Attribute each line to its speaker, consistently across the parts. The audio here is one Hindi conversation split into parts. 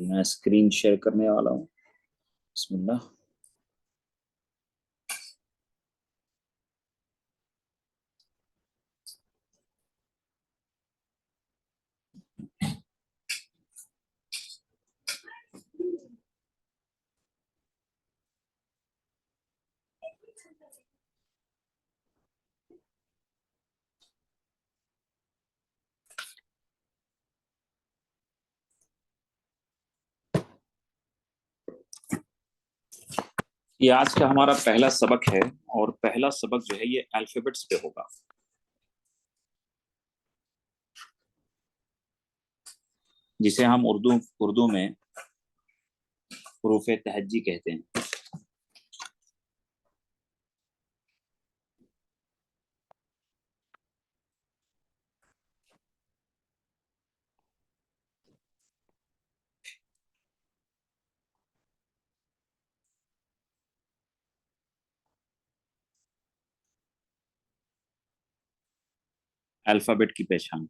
Speaker 1: मैं स्क्रीन शेयर करने वाला हूँ। बिस्मिल्लाह। ये आज का हमारा पहला सबक है और पहला सबक जो है ये अल्फाबेट्स पे होगा। जिसे हम उर्दू उर्दू में हुरूफ तहज्जी कहते हैं। अल्फाबेट की पहचान।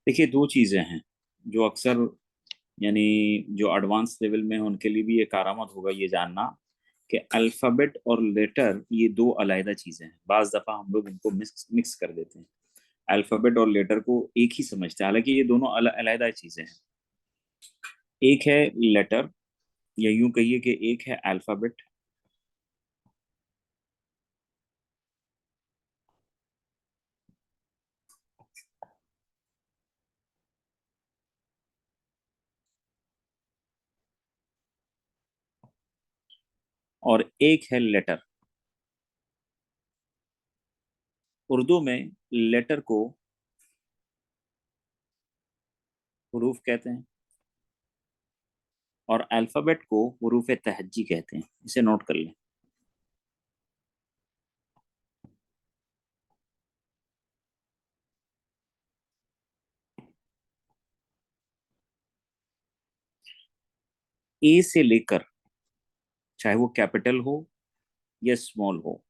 Speaker 1: देखिए, दो चीजें हैं जो अक्सर यानी जो एडवांस लेवल में है उनके लिए भी ये कारामद होगा ये जानना कि अल्फाबेट और लेटर ये दो अलग चीजें हैं। बाज दफा हम लोग इनको मिक्स मिक्स कर देते हैं। अल्फाबेट और लेटर को एक ही समझते हैं, हालांकि ये दोनों अलग चीजें हैं। एक है लेटर, या यूं कहिए कि एक है अल्फाबेट। और एक है लेटर। उर्दू में लेटर को हुरूफ कहते हैं और अल्फाबेट को हुरूफ तहज्जी कहते हैं। इसे नोट कर लें। ए से लेकर, चाहे वो कैपिटल हो या स्मॉल हो,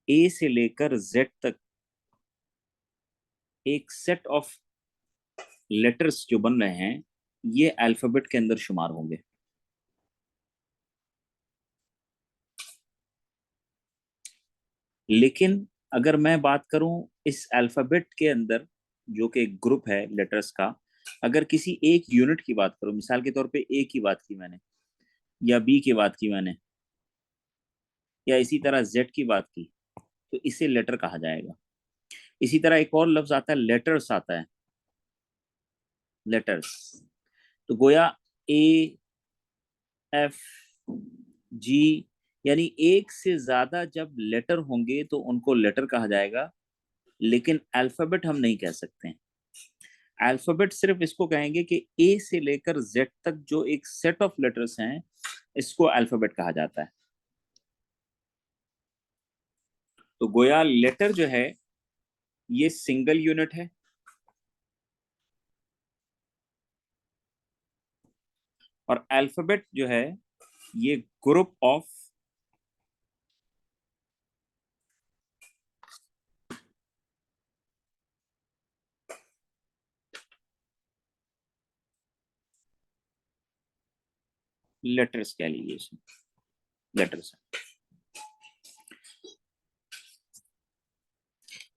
Speaker 1: ए से लेकर जेड तक एक सेट ऑफ लेटर्स जो बन रहे हैं ये अल्फाबेट के अंदर शुमार होंगे। लेकिन अगर मैं बात करूं इस अल्फाबेट के अंदर, जो कि एक ग्रुप है लेटर्स का, अगर किसी एक यूनिट की बात करूं, मिसाल के तौर पे ए की बात की मैंने, या बी की बात की मैंने, या इसी तरह जेड की बात की, तो इसे लेटर कहा जाएगा। इसी तरह एक और लफ्ज आता है, लेटर्स आता है। लेटर्स, तो गोया ए, एफ, जी, यानी एक से ज्यादा जब लेटर होंगे तो उनको लेटर कहा जाएगा। लेकिन अल्फाबेट हम नहीं कह सकते हैं। अल्फाबेट सिर्फ इसको कहेंगे कि ए से लेकर जेड तक जो एक सेट ऑफ लेटर्स हैं इसको अल्फाबेट कहा जाता है। तो गोया लेटर जो है ये सिंगल यूनिट है, और अल्फाबेट जो है ये ग्रुप ऑफ लेटर्स कह लीजिए इसे। लेटर्स।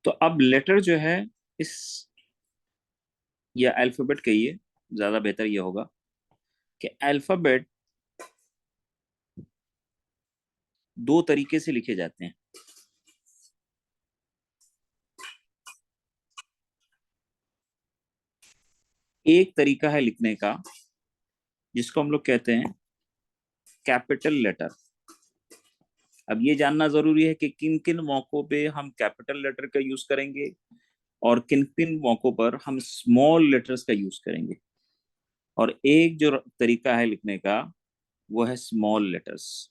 Speaker 1: तो अब लेटर जो है इस, या अल्फाबेट कहिए, ज्यादा बेहतर ये होगा कि अल्फाबेट दो तरीके से लिखे जाते हैं। एक तरीका है लिखने का जिसको हम लोग कहते हैं कैपिटल लेटर। अब ये जानना जरूरी है कि किन किन मौकों पे हम कैपिटल लेटर का यूज करेंगे और किन किन मौकों पर हम स्मॉल लेटर्स का यूज करेंगे। और एक जो तरीका है लिखने का वो है स्मॉल लेटर्स।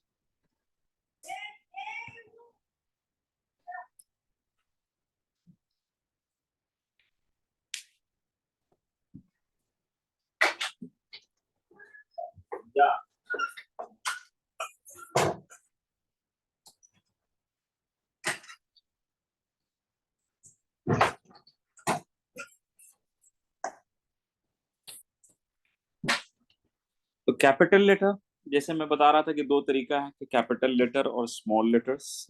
Speaker 1: तो कैपिटल लेटर, जैसे मैं बता रहा था कि दो तरीका है कि कैपिटल लेटर और स्मॉल लेटर्स।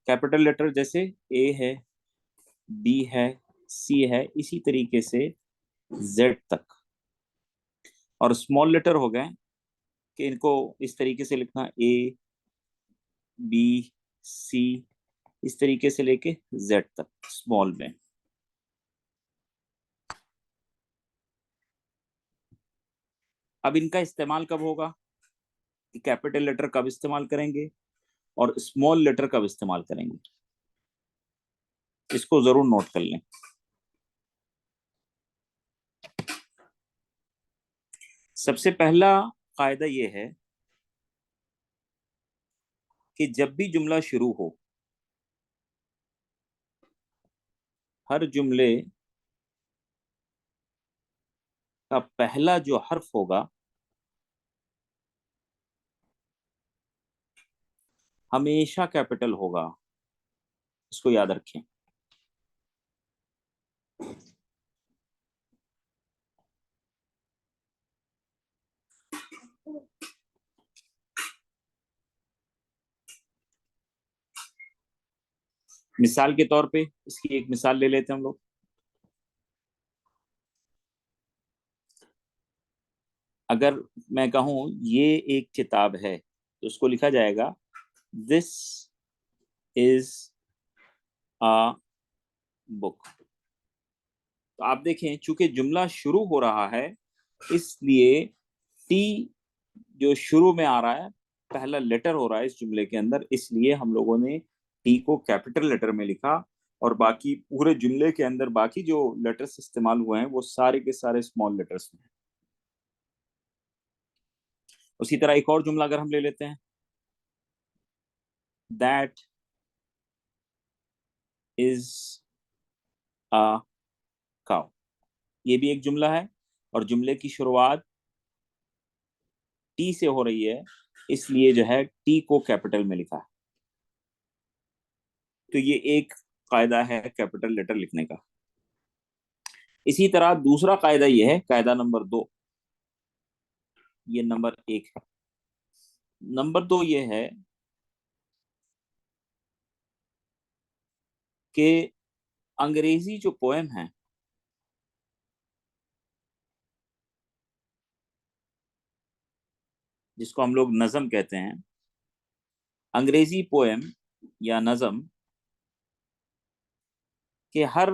Speaker 1: कैपिटल लेटर जैसे ए है, बी है, सी है, इसी तरीके से जेड तक। और स्मॉल लेटर हो गए कि इनको इस तरीके से लिखना, ए बी सी, इस तरीके से लेके जेड तक स्मॉल में। अब इनका इस्तेमाल कब होगा, कि कैपिटल लेटर कब इस्तेमाल करेंगे और स्मॉल लेटर कब इस्तेमाल करेंगे, इसको जरूर नोट कर लें। सबसे पहला कायदा ये है कि जब भी जुमला शुरू हो, हर जुमले का पहला जो हर्फ होगा हमेशा कैपिटल होगा, इसको याद रखें। मिसाल के तौर पे इसकी एक मिसाल ले लेते हैं हम लोग। अगर मैं कहूं ये एक किताब है, तो उसको लिखा जाएगा दिस इज अ बुक। तो आप देखें, चूंकि जुमला शुरू हो रहा है, इसलिए टी जो शुरू में आ रहा है, पहला लेटर हो रहा है इस जुमले के अंदर, इसलिए हम लोगों ने टी को कैपिटल लेटर में लिखा। और बाकी पूरे जुमले के अंदर बाकी जो लेटर्स इस्तेमाल हुए हैं वो सारे के सारे स्मॉल लेटर्स में हैं। उसी तरह एक और जुमला अगर हम ले लेते हैं, दैट इज अ काउ। ये भी एक जुमला है और जुमले की शुरुआत टी से हो रही है, इसलिए जो है टी को कैपिटल में लिखा है। तो ये एक कायदा है कैपिटल लेटर लिखने का। इसी तरह दूसरा कायदा ये है, कायदा नंबर 2, ये नंबर 1 है। नंबर 2 ये है कि अंग्रेजी जो पोएम है, जिसको हम लोग नज्म कहते हैं, अंग्रेजी पोएम या नज्म के हर,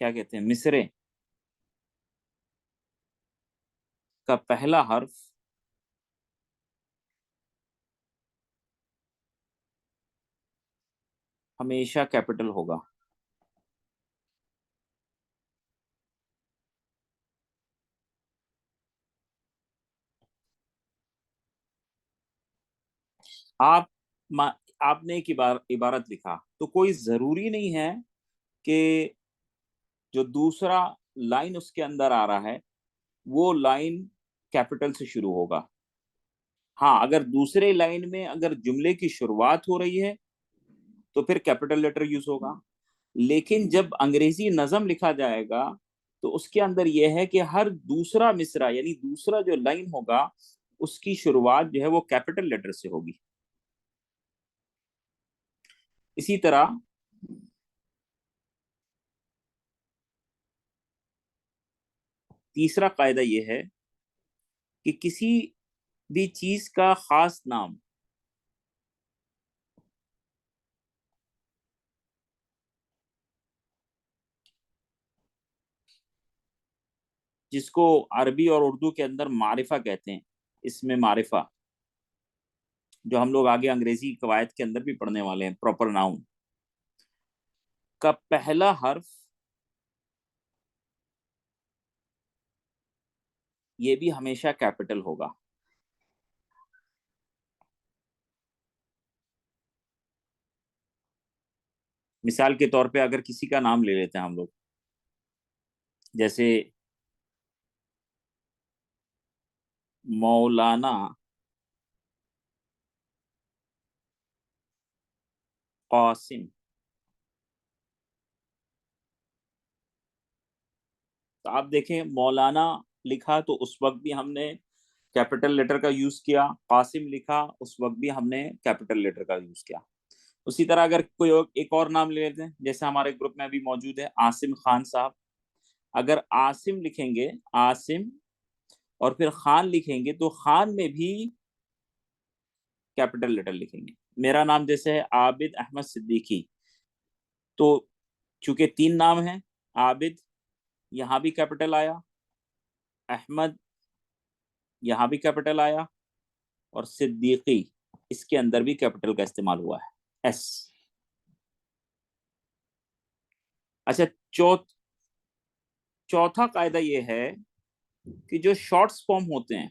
Speaker 1: क्या कहते हैं, मिसरे का पहला हर्फ हमेशा कैपिटल होगा। आप आपने एक इबारत लिखा, तो कोई जरूरी नहीं है कि जो दूसरा लाइन उसके अंदर आ रहा है वो लाइन कैपिटल से शुरू होगा। हाँ, अगर दूसरे लाइन में अगर जुमले की शुरुआत हो रही है तो फिर कैपिटल लेटर यूज होगा। लेकिन जब अंग्रेजी नज्म लिखा जाएगा तो उसके अंदर यह है कि हर दूसरा मिसरा यानी दूसरा जो लाइन होगा उसकी शुरुआत जो है वो कैपिटल लेटर से होगी। इसी तरह तीसरा कायदा यह है कि किसी भी चीज का खास नाम जिसको अरबी और उर्दू के अंदर मारिफा कहते हैं, इसमें मारिफा, जो हम लोग आगे अंग्रेजी कवायद के अंदर भी पढ़ने वाले हैं, प्रॉपर नाउन का पहला हर्फ ये भी हमेशा कैपिटल होगा। मिसाल के तौर पे अगर किसी का नाम ले लेते हैं हम लोग, जैसे मौलाना कासिम, तो आप देखें, मौलाना लिखा तो उस वक्त भी हमने कैपिटल लेटर का यूज किया, कासिम लिखा उस वक्त भी हमने कैपिटल लेटर का यूज किया। उसी तरह अगर कोई एक और नाम ले लेते हैं, जैसे हमारे ग्रुप में अभी मौजूद है आसिम खान साहब, अगर आसिम लिखेंगे, आसिम, और फिर खान लिखेंगे तो खान में भी कैपिटल लेटर लिखेंगे। मेरा नाम जैसे है आबिद अहमद सिद्दीकी, तो चूंकि तीन नाम है, आबिद यहाँ भी कैपिटल आया, अहमद यहाँ भी कैपिटल आया, और सिद्दीकी इसके अंदर भी कैपिटल का इस्तेमाल हुआ है, एस। अच्छा, चौथा कायदा ये है कि जो शॉर्ट्स फॉर्म होते हैं,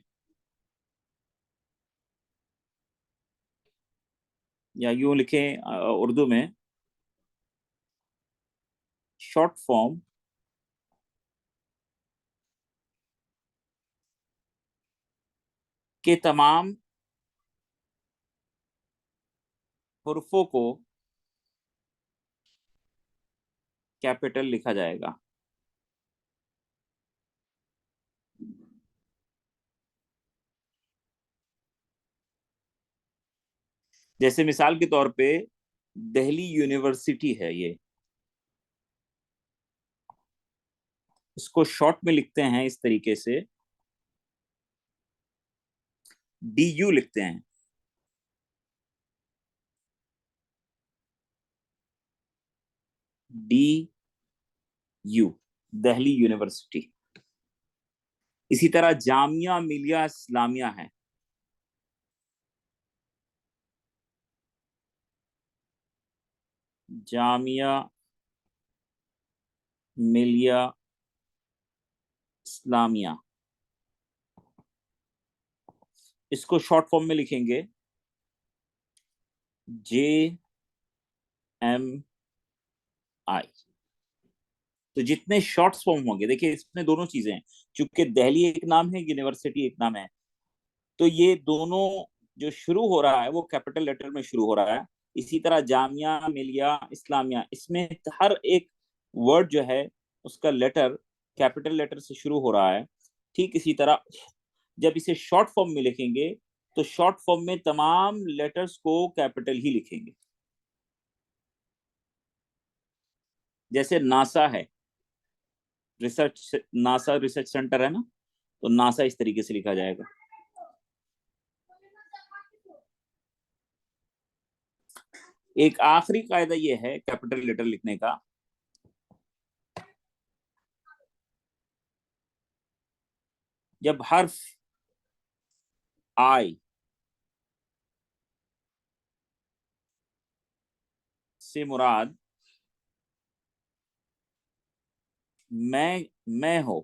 Speaker 1: या यूं लिखें उर्दू में, शॉर्ट फॉर्म के तमाम हुर्फों को कैपिटल लिखा जाएगा। जैसे मिसाल के तौर पे दिल्ली यूनिवर्सिटी है ये, इसको शॉर्ट में लिखते हैं इस तरीके से, DU लिखते हैं, DU, दिल्ली यूनिवर्सिटी। इसी तरह जामिया मिलिया इस्लामिया है, जामिया मिलिया इस्लामिया, इसको शॉर्ट फॉर्म में लिखेंगे JMI। तो जितने शॉर्ट फॉर्म होंगे, देखिए इसमें दोनों चीजें हैं, चूंकि दिल्ली एक नाम है, यूनिवर्सिटी एक नाम है, तो ये दोनों जो शुरू हो रहा है वो कैपिटल लेटर में शुरू हो रहा है। इसी तरह जामिया मिलिया इस्लामिया, इसमें हर एक वर्ड जो है उसका लेटर कैपिटल लेटर से शुरू हो रहा है। ठीक इसी तरह जब इसे शॉर्ट फॉर्म में लिखेंगे तो शॉर्ट फॉर्म में तमाम लेटर्स को कैपिटल ही लिखेंगे। जैसे नासा है, रिसर्च, नासा रिसर्च सेंटर है ना, तो नासा इस तरीके से लिखा जाएगा। एक आखिरी कायदा ये है कैपिटल लेटर लिखने का, जब हर्फ आई से मुराद मैं हो,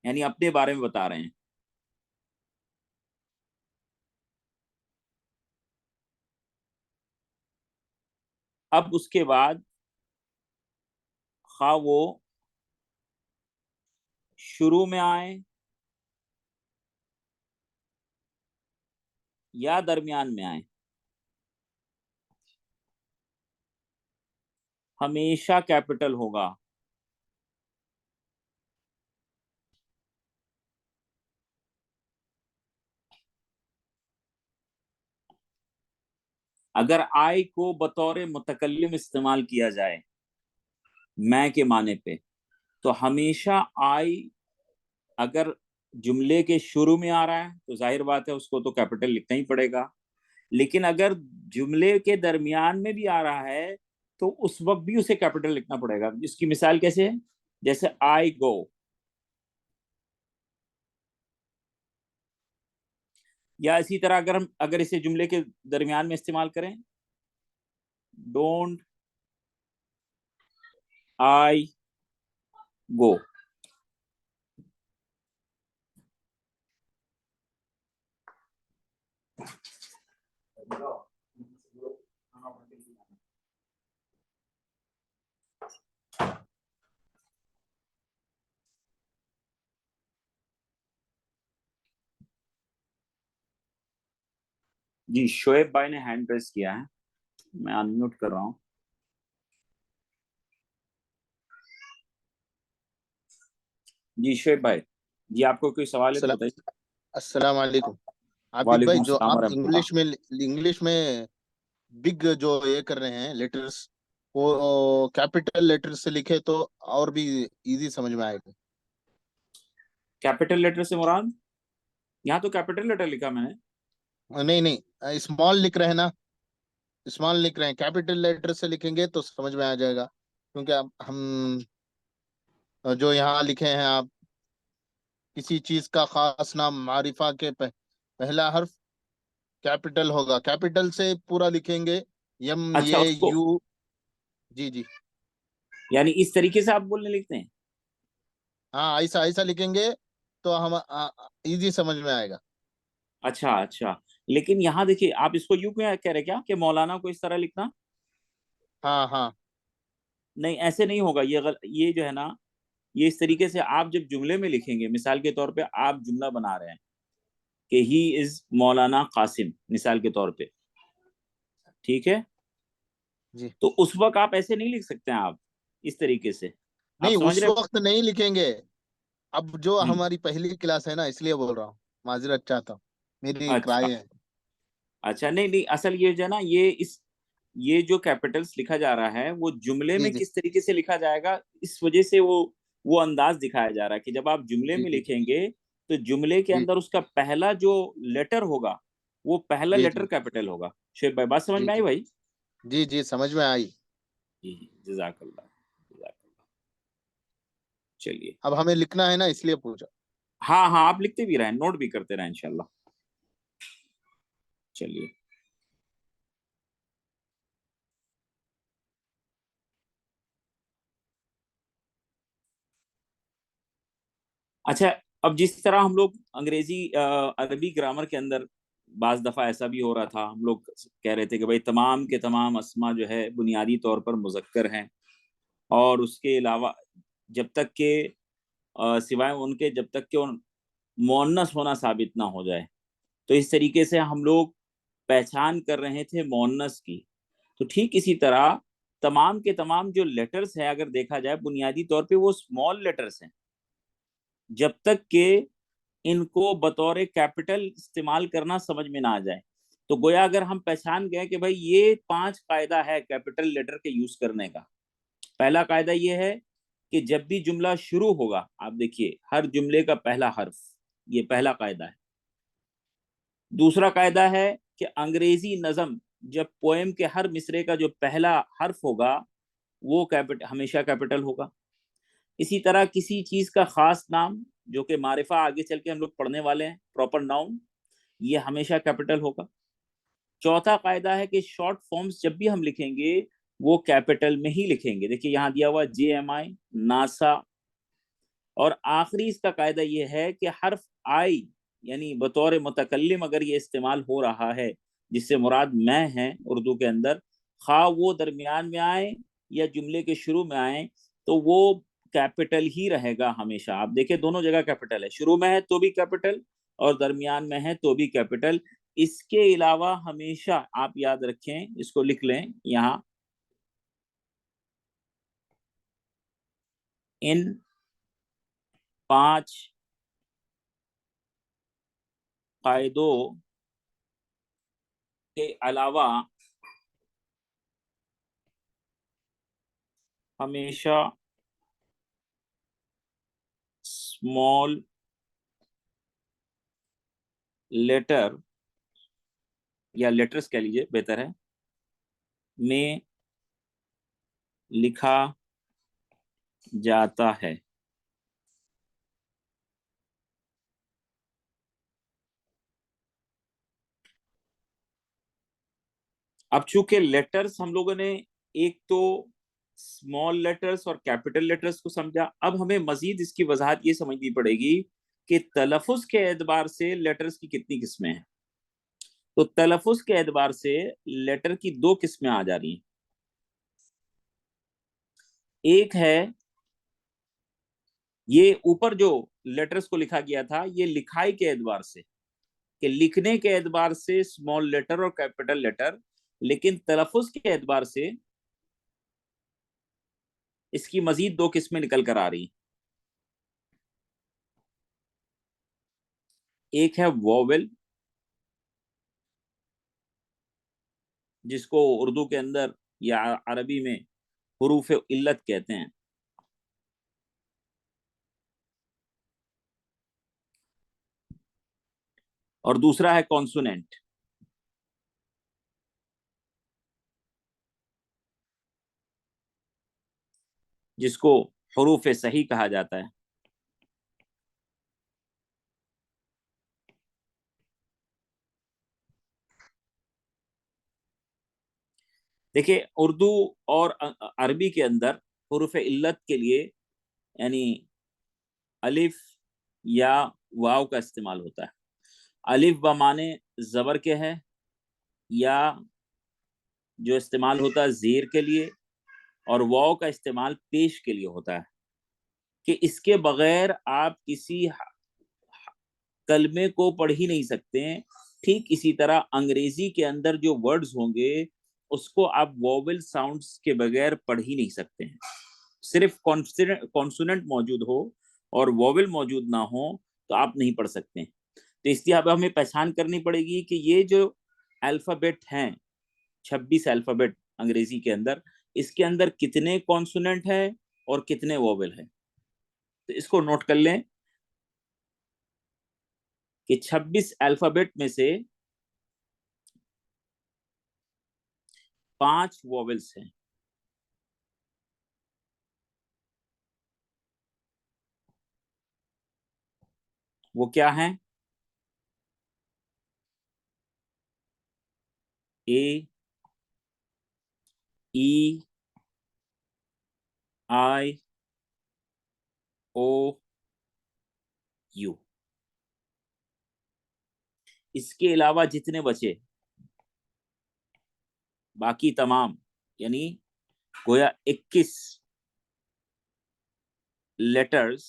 Speaker 1: यानी अपने बारे में बता रहे हैं, अब उसके बाद खा वो शुरू में आए या दरमियान में आए, हमेशा कैपिटल होगा। अगर आई को बतौर मुतकल्लिम इस्तेमाल किया जाए मैं के माने पे, तो हमेशा आई अगर जुमले के शुरू में आ रहा है तो जाहिर बात है उसको तो कैपिटल लिखना ही पड़ेगा, लेकिन अगर जुमले के दरमियान में भी आ रहा है तो उस वक्त भी उसे कैपिटल लिखना पड़ेगा। इसकी मिसाल कैसे है, जैसे आई गो, या इसी तरह अगर इसे जुमले के दरमियान में इस्तेमाल करें, डोंट आई गो। जी, शोएब भाई ने हैंड रेस किया है, मैं अनम्यूट कर रहा हूँ। जी शोएब भाई, जी आपको कोई सवाल है तो
Speaker 2: अस्सलाम
Speaker 1: बताइए।
Speaker 2: अस्सलाम वालेकुम। आबिद भाई,
Speaker 1: वालेकुम
Speaker 2: जो
Speaker 1: अस्सलाम
Speaker 2: आप
Speaker 1: वरहमतुल्लाह।
Speaker 2: इंग्लिश में बिग जो ये कर रहे हैं लेटर्स, वो कैपिटल लेटर से लिखे तो और भी इजी समझ में आएगा।
Speaker 1: कैपिटल लेटर से मुराद, यहाँ तो कैपिटल लेटर लिखा मैंने।
Speaker 2: नहीं नहीं, स्मॉल लिख रहे हैं ना, स्मॉल लिख रहे हैं, कैपिटल लेटर से लिखेंगे तो समझ में आ जाएगा। क्योंकि अब हम जो यहाँ लिखे हैं, आप किसी चीज का खास नाम मारिफा के पहला हर्फ कैपिटल होगा, कैपिटल से पूरा लिखेंगे। यम
Speaker 1: अच्छा,
Speaker 2: ये
Speaker 1: उसको
Speaker 2: यू। जी जी।
Speaker 1: यानी इस तरीके से आप बोलने लिखते हैं।
Speaker 2: हाँ, ऐसा ऐसा लिखेंगे तो हम इजी समझ में आएगा।
Speaker 1: अच्छा अच्छा, लेकिन यहाँ देखिए, आप इसको यूं क्यों कह रहे हैं क्या कि मौलाना को इस तरह लिखना?
Speaker 2: हाँ हाँ।
Speaker 1: नहीं, ऐसे नहीं होगा। ये जो है ना, ये इस तरीके से आप जब जुमले में लिखेंगे, मिसाल के तौर पे आप जुमला बना रहे हैं कि ही इज मौलाना कासिम, मिसाल के तौर पे, ठीक है,
Speaker 2: जी।
Speaker 1: तो उस वक्त आप ऐसे नहीं लिख सकते हैं आप इस तरीके से। आप
Speaker 2: नहीं,
Speaker 1: समझ
Speaker 2: उस
Speaker 1: रहे हैं?
Speaker 2: वक्त नहीं लिखेंगे। अब जो
Speaker 1: हम्म।
Speaker 2: हमारी पहली क्लास है ना, इसलिए बोल रहा हूँ। माजरत चाहता हूँ, मेरी एक
Speaker 1: अच्छा
Speaker 2: राय है।
Speaker 1: अच्छा, नहीं नहीं, असल ये जो है ना, ये जो कैपिटल्स लिखा जा रहा है वो जुमले
Speaker 2: जी
Speaker 1: में
Speaker 2: जी
Speaker 1: किस तरीके से लिखा जाएगा, इस वजह से वो अंदाज दिखाया जा रहा है कि जब आप जुमले
Speaker 2: जी
Speaker 1: में
Speaker 2: जी
Speaker 1: लिखेंगे तो जुमले के
Speaker 2: जी
Speaker 1: अंदर उसका पहला जो लेटर होगा, वो पहला
Speaker 2: जी
Speaker 1: लेटर
Speaker 2: जी
Speaker 1: कैपिटल होगा। शेख भाई, बात समझ
Speaker 2: जी
Speaker 1: में आई
Speaker 2: जी
Speaker 1: भाई?
Speaker 2: जी जी, समझ में आई।
Speaker 1: जी जी, जजाकल्ला जजाकल्ला। चलिए।
Speaker 2: अब हमें लिखना है ना, इसलिए पूछा।
Speaker 1: हाँ हाँ, आप लिखते भी रहें, नोट भी करते रहें इंशाल्लाह। चलिए। अच्छा, अब जिस तरह हम लोग अंग्रेजी अरबी ग्रामर के अंदर बाज दफा ऐसा भी हो रहा था, हम लोग कह रहे थे कि भाई तमाम के तमाम अस्मा जो है बुनियादी तौर पर मुजक्कर हैं, और उसके अलावा जब तक के सिवाय उनके, जब तक के उन मुअन्नस होना साबित ना हो जाए, तो इस तरीके से हम लोग पहचान कर रहे थे मुअन्नस की। तो ठीक इसी तरह तमाम के तमाम जो लेटर्स हैं, अगर देखा जाए बुनियादी तौर पे वो स्मॉल लेटर्स हैं, जब तक के इनको बतौर कैपिटल इस्तेमाल करना समझ में ना आ जाए। तो गोया अगर हम पहचान गए कि भाई ये 5 कायदा है कैपिटल लेटर के यूज करने का। पहला कायदा ये है कि जब भी जुमला शुरू होगा, आप देखिए हर जुमले का पहला हर्फ, ये पहला कायदा है। दूसरा कायदा है कि अंग्रेजी नज्म, जब पोएम के हर मिसरे का जो पहला हर्फ होगा वो हमेशा कैपिटल होगा। इसी तरह किसी चीज का खास नाम, जो कि मारिफा आगे चल के हम लोग पढ़ने वाले हैं, प्रॉपर नाउन, ये हमेशा कैपिटल होगा। चौथा कायदा है कि शॉर्ट फॉर्म्स जब भी हम लिखेंगे वो कैपिटल में ही लिखेंगे। देखिए यहाँ दिया हुआ JMI, नासा। और आखिरी इसका कायदा ये है कि हर्फ आई, यानी बतौर मुतकल्लिम अगर ये इस्तेमाल हो रहा है, जिससे मुराद मैं है उर्दू के अंदर, खा वो दरमियान में आए या जुमले के शुरू में आए, तो वो कैपिटल ही रहेगा हमेशा। आप देखिए दोनों जगह कैपिटल है, शुरू में है तो भी कैपिटल और दरमियान में है तो भी कैपिटल। इसके अलावा हमेशा आप याद रखें, इसको लिख लें यहाँ, इन 5 कायदों के अलावा हमेशा स्मॉल लेटर, या लेटर्स कह लीजिए बेहतर है, में लिखा जाता है। अब चूंकि लेटर्स हम लोगों ने एक तो स्मॉल लेटर्स और कैपिटल लेटर्स को समझा, अब हमें मजीद इसकी वजाहत ये समझनी पड़ेगी कि तलफुज के एतबार से लेटर्स की कितनी किस्में हैं। तो तलफुज के एतबार से लेटर की 2 किस्में आ जा रही हैं। एक है, ये ऊपर जो लेटर्स को लिखा गया था ये लिखाई के एतबार से, कि लिखने के एतबार से स्मॉल लेटर और कैपिटल लेटर, लेकिन तलफुज के एतबार से इसकी मजीद 2 किस्में निकल कर आ रही। एक है वोवेल, जिसको उर्दू के अंदर या अरबी में हुरूफ इल्लत कहते हैं। और दूसरा है कॉन्सोनेंट, जिसको हुरूफ सही कहा जाता है। देखिए, उर्दू और अरबी के अंदर हुरूफ इल्लत के लिए यानी अलिफ या वाव का इस्तेमाल होता है। अलिफ बमाने जबर के है, या जो इस्तेमाल होता है जेर के लिए, और वाव का इस्तेमाल पेश के लिए होता है, कि इसके बगैर आप किसी कलमे को पढ़ ही नहीं सकते हैं। ठीक इसी तरह अंग्रेजी के अंदर जो वर्ड्स होंगे उसको आप वोवेल साउंड्स के बगैर पढ़ ही नहीं सकते हैं। सिर्फ कॉन्सोनेंट मौजूद हो और वोवेल मौजूद ना हो तो आप नहीं पढ़ सकते हैं। तो इसलिए अब हमें पहचान करनी पड़ेगी कि ये जो अल्फाबेट हैं, 26 अल्फाबेट अंग्रेजी के अंदर, इसके अंदर कितने कॉन्सोनेंट है और कितने वोवेल है। तो इसको नोट कर लें कि 26 अल्फाबेट में से 5 वोवेल्स हैं। वो क्या है? ए, ई, आई, ओ, यू। इसके अलावा जितने बचे बाकी तमाम, यानी गोया 21 लेटर्स,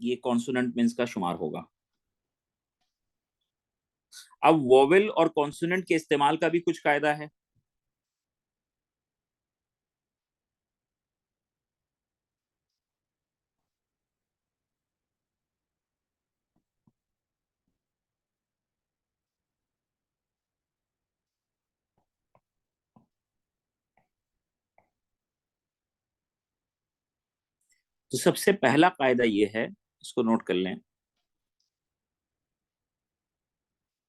Speaker 1: ये कॉन्सोनेंट मीन्स का शुमार होगा। अब वोवेल और कॉन्सोनेंट के इस्तेमाल का भी कुछ कायदा है। तो सबसे पहला कायदा ये है, इसको नोट कर लें,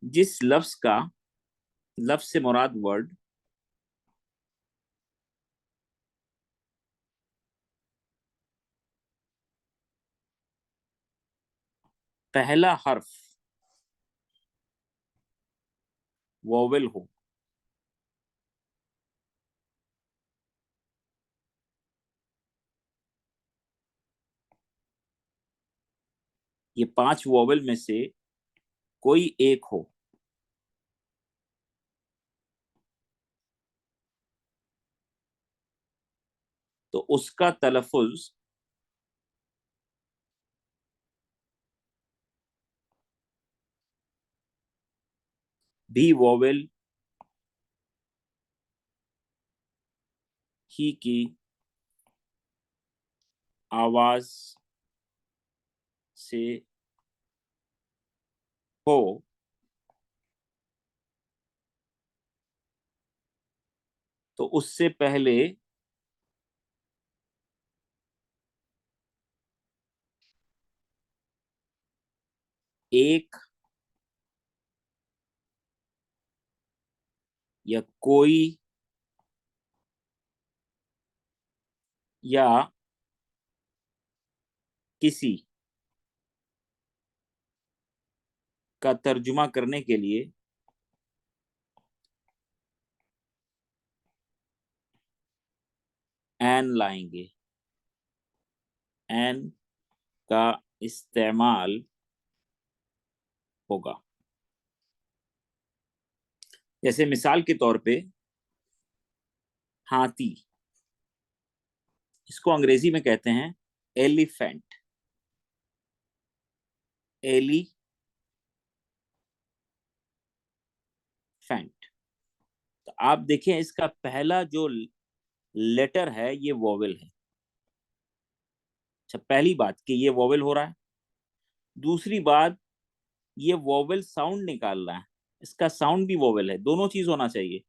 Speaker 1: जिस लफ्ज का, लफ्ज से मुराद वर्ड, पहला हर्फ वोवेल हो, ये 5 वोवेल में से कोई एक हो, तो उसका तलफुज भी वोवेल ही की आवाज से हो, तो उससे पहले एक या कोई या किसी का तर्जुमा करने के लिए एन लाएंगे। एन का इस्तेमाल होगा। जैसे मिसाल के तौर पे हाथी, इसको अंग्रेजी में कहते हैं एलिफेंट। एलिफेंट। तो आप देखें, इसका पहला जो लेटर है ये वोवेल है। अच्छा, पहली बात कि ये वोवेल हो रहा है। दूसरी बात, ये वोवेल साउंड निकाल रहा है, इसका साउंड भी वोवेल है, दोनों चीज होना चाहिए।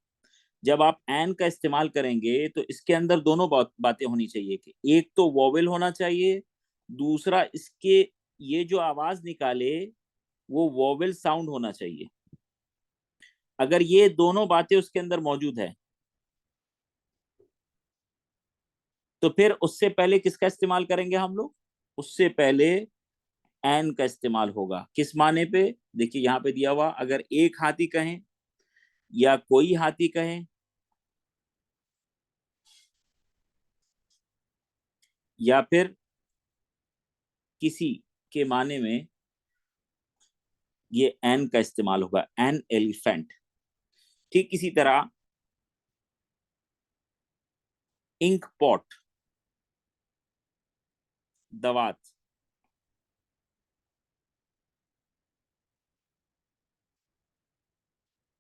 Speaker 1: जब आप एन का इस्तेमाल करेंगे तो इसके अंदर दोनों बातें होनी चाहिए, कि एक तो वोवेल होना चाहिए, दूसरा इसके ये जो आवाज निकाले वो वोवेल साउंड होना चाहिए। अगर ये दोनों बातें उसके अंदर मौजूद है तो फिर उससे पहले किसका इस्तेमाल करेंगे हम लोग? उससे पहले एन का इस्तेमाल होगा। किस माने पे? देखिए यहां पे दिया हुआ, अगर एक हाथी कहें या कोई हाथी कहें या फिर किसी के माने में, ये एन का इस्तेमाल होगा, एन एलिफेंट। ठीक इसी तरह इंक पॉट, दवात,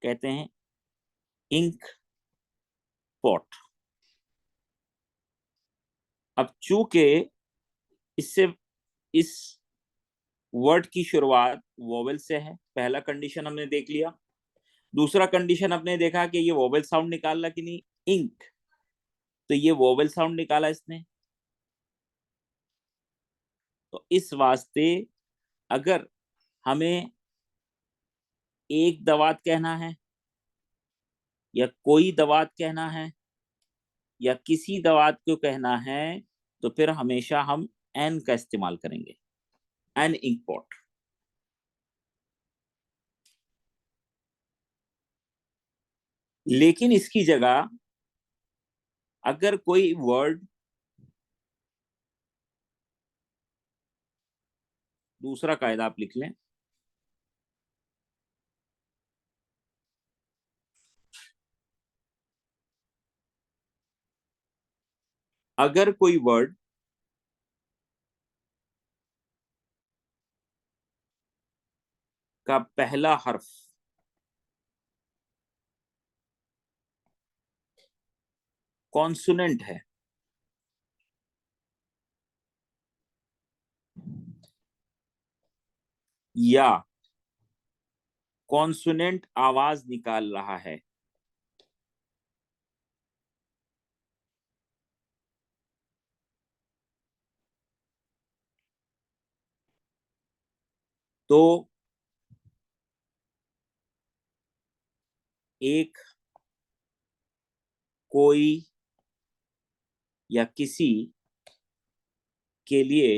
Speaker 1: कहते हैं इंक पॉट। अब चूंकि इससे इस वर्ड की शुरुआत वोवेल से है, पहला कंडीशन हमने देख लिया। दूसरा कंडीशन आपने देखा कि ये वोवेल साउंड निकाल कि नहीं, इंक, तो ये वोवेल साउंड निकाला इसने। तो इस वास्ते अगर हमें एक दवात कहना है या कोई दवात कहना है या किसी दवात को कहना है तो फिर हमेशा हम एन का इस्तेमाल करेंगे, एन इंक पॉट। लेकिन इसकी जगह अगर कोई वर्ड, दूसरा कायदा आप लिख लें, अगर कोई वर्ड का पहला हर्फ कॉन्सोनेंट है या कॉन्सोनेंट आवाज निकाल रहा है, तो एक, कोई या किसी के लिए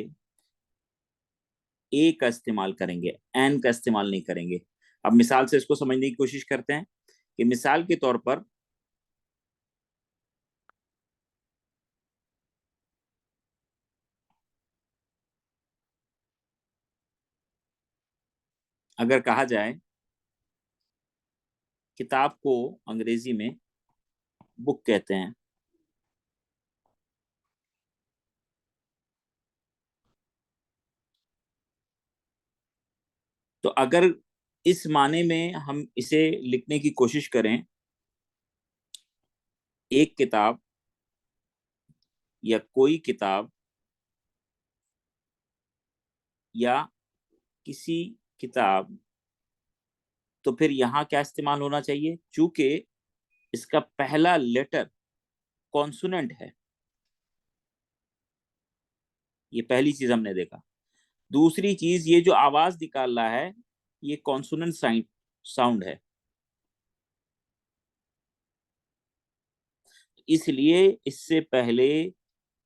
Speaker 1: ए का इस्तेमाल करेंगे, एन का इस्तेमाल नहीं करेंगे। अब मिसाल से इसको समझने की कोशिश करते हैं कि मिसाल के तौर पर अगर कहा जाए, किताब को अंग्रेजी में बुक कहते हैं, तो अगर इस माने में हम इसे लिखने की कोशिश करें, एक किताब या कोई किताब या किसी किताब, तो फिर यहां क्या इस्तेमाल होना चाहिए? चूंकि इसका पहला लेटर कॉन्सोनेंट है, ये पहली चीज हमने देखा। दूसरी चीज, ये जो आवाज निकाल रहा है ये कॉन्सोनेंट साउंड है, इसलिए इससे पहले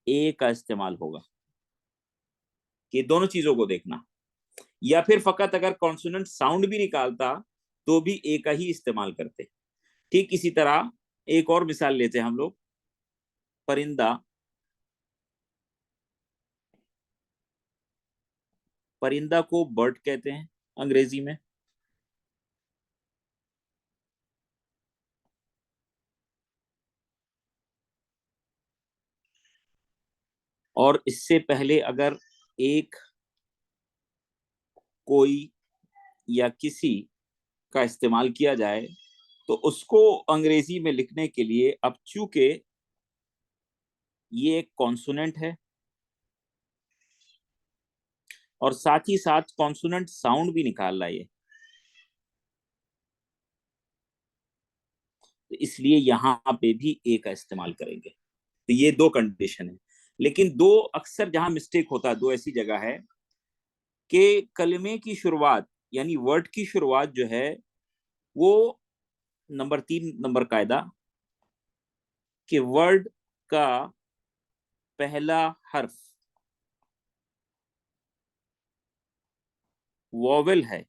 Speaker 1: ए का इस्तेमाल होगा। कि दोनों चीजों को देखना, या फिर फकत अगर कॉन्सोनेंट साउंड भी निकालता तो भी ए का ही इस्तेमाल करते। ठीक इसी तरह एक और मिसाल लेते हैं हम लोग, परिंदा, परिंदा को बर्ड कहते हैं अंग्रेजी में, और इससे पहले अगर एक, कोई या किसी का इस्तेमाल किया जाए तो उसको अंग्रेजी में लिखने के लिए, अब चूंकि ये एक कॉन्सोनेंट है और साथ ही साथ कॉन्सोनेंट साउंड भी निकाल रहा है ये, तो इसलिए यहाँ पे भी ए का इस्तेमाल करेंगे। तो ये दो कंडीशन है। लेकिन दो अक्सर जहां मिस्टेक होता है, दो ऐसी जगह है कि कलमे की शुरुआत यानी वर्ड की शुरुआत जो है वो नंबर 3 नंबर कायदा कि वर्ड का पहला हर्फ वोवेल है,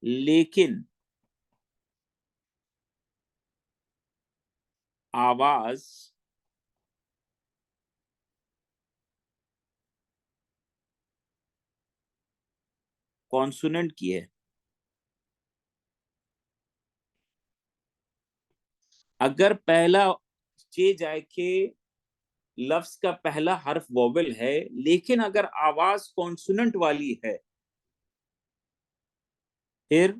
Speaker 1: लेकिन आवाज कॉन्सोनेंट की है। अगर पहला चे जाए के लफ्ज का पहला हर्फ वोवेल है, लेकिन अगर आवाज कॉन्सोनेंट वाली है, फिर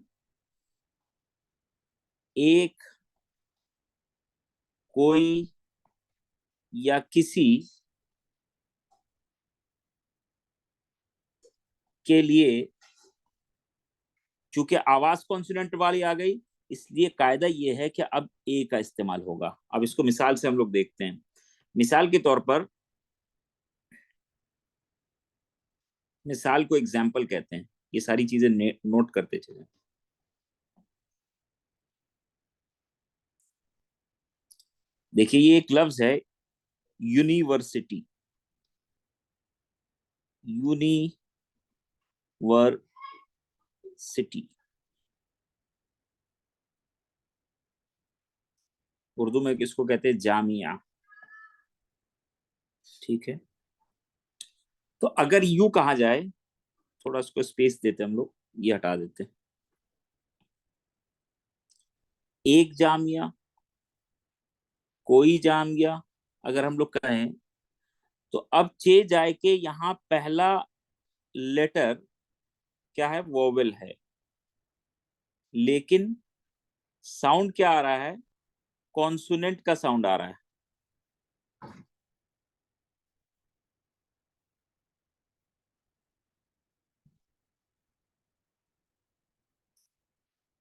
Speaker 1: एक, कोई या किसी के लिए, चूंकि आवाज कॉन्सोनेंट वाली आ गई, इसलिए कायदा यह है कि अब ए का इस्तेमाल होगा। अब इसको मिसाल से हम लोग देखते हैं। मिसाल के तौर पर, मिसाल को एग्जाम्पल कहते हैं। ये सारी चीजें नोट करते चले। देखिए, ये एक लफ्ज है यूनिवर्सिटी। यूनिवर्सिटी उर्दू में किसको कहते हैं? जामिया। ठीक है। तो अगर यू कहा जाए, थोड़ा उसको स्पेस देते हम लोग, ये हटा देते हैं। एक जामिया, कोई जामिया, अगर हम लोग कहें, तो अब चे जाए के यहाँ पहला लेटर क्या है? वोवेल है, लेकिन साउंड क्या आ रहा है? कॉन्सोनेंट का साउंड आ रहा है।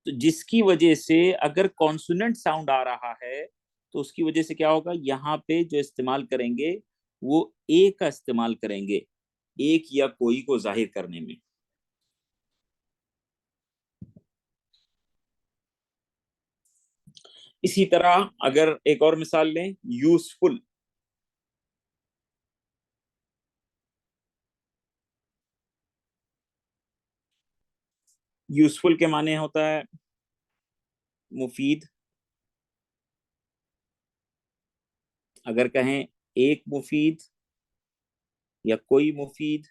Speaker 1: तो जिसकी वजह से अगर कॉन्सोनेंट साउंड आ रहा है, तो उसकी वजह से क्या होगा? यहाँ पे जो इस्तेमाल करेंगे वो ए का इस्तेमाल करेंगे, एक या कोई को जाहिर करने में। इसी तरह अगर एक और मिसाल लें, यूजफुल। यूजफुल के माने होता है मुफीद। अगर कहें एक मुफीद या कोई मुफीद,